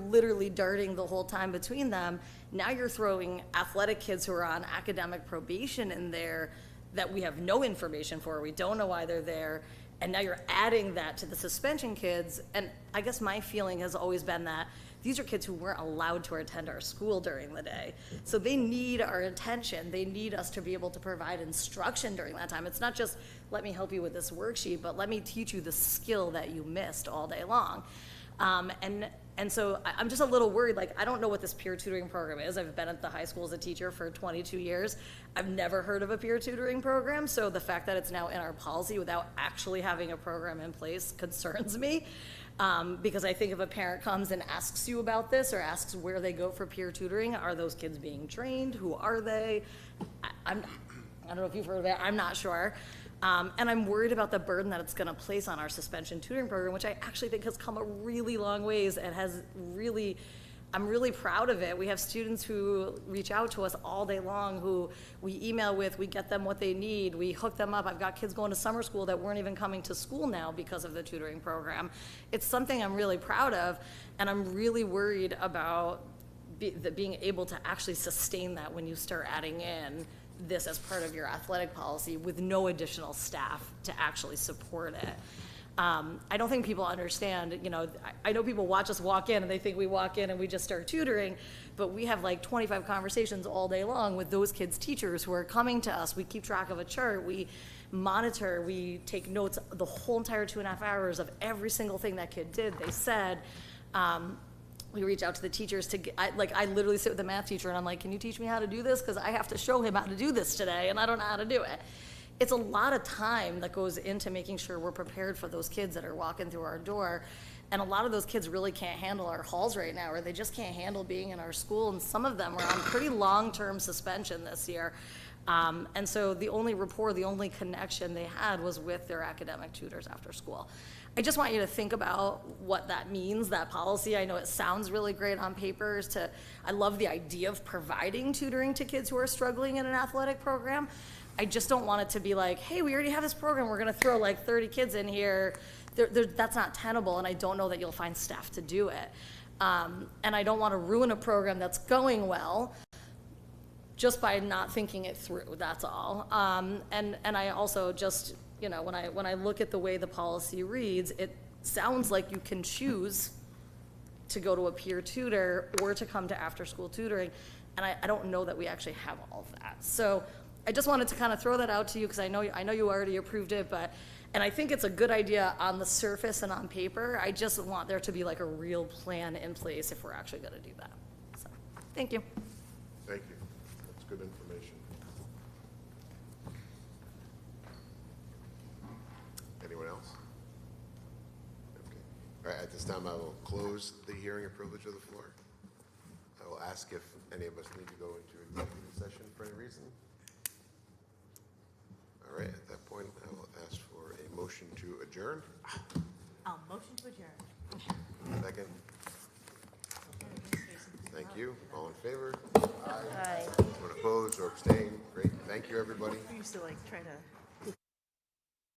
literally darting the whole time between them. Now you're throwing athletic kids who are on academic probation in there that we have no information for, we don't know why they're there, and now you're adding that to the suspension kids. And I guess my feeling has always been that these are kids who weren't allowed to attend our school during the day. So they need our attention. They need us to be able to provide instruction during that time. It's not just, let me help you with this worksheet, but let me teach you the skill that you missed all day long. And so I'm just a little worried, like, I don't know what this peer tutoring program is. I've been at the high school as a teacher for 22 years. I've never heard of a peer tutoring program, so the fact that it's now in our policy without actually having a program in place concerns me. Because I think if a parent comes and asks you about this, or asks where they go for peer tutoring, are those kids being trained? Who are they? I don't know if you've heard of it, I'm not sure. And I'm worried about the burden that it's gonna place on our suspension tutoring program, which I actually think has come a really long ways and has really, I'm really proud of it. We have students who reach out to us all day long, who we email with, we get them what they need, we hook them up. I've got kids going to summer school that weren't even coming to school now because of the tutoring program. It's something I'm really proud of, and I'm really worried about being able to actually sustain that when you start adding in this as part of your athletic policy with no additional staff to actually support it. I don't think people understand, I know people watch us walk in and they think we walk in and we just start tutoring, but we have like 25 conversations all day long with those kids' teachers who are coming to us. We keep track of a chart, we monitor, we take notes the whole entire 2.5 hours of every single thing that kid did, they said. We reach out to the teachers I literally sit with the math teacher and I'm like, can you teach me how to do this? Because I have to show him how to do this today and I don't know how to do it. It's a lot of time that goes into making sure we're prepared for those kids that are walking through our door. And a lot of those kids really can't handle our halls right now, or they just can't handle being in our school. And some of them are on pretty long-term suspension this year. And so the only rapport, the only connection they had was with their academic tutors after school. I just want you to think about what that means, that policy. I know it sounds really great on paper. I love the idea of providing tutoring to kids who are struggling in an athletic program. I just don't want it to be like, hey, we already have this program, we're gonna throw like 30 kids in here. That's not tenable, and I don't know that you'll find staff to do it. And I don't want to ruin a program that's going well just by not thinking it through, that's all. And I also just, you know, when I look at the way the policy reads, it sounds like you can choose to go to a peer tutor or to come to after-school tutoring, and I don't know that we actually have all of that. So I just wanted to kind of throw that out to you, because I know you already approved it, and I think it's a good idea on the surface and on paper. I just want there to be like a real plan in place if we're actually gonna do that. So, thank you. Thank you. That's good information. Anyone else? Okay. All right, at this time, I will close the hearing and privilege of the floor. I will ask if any of us need to go into executive session for any reason. All right, at that point, I will ask for a motion to adjourn. Motion to adjourn. Second. Thank you. All in favor? Aye. Anyone opposed or abstain? Great. Thank you, everybody. We used to like try to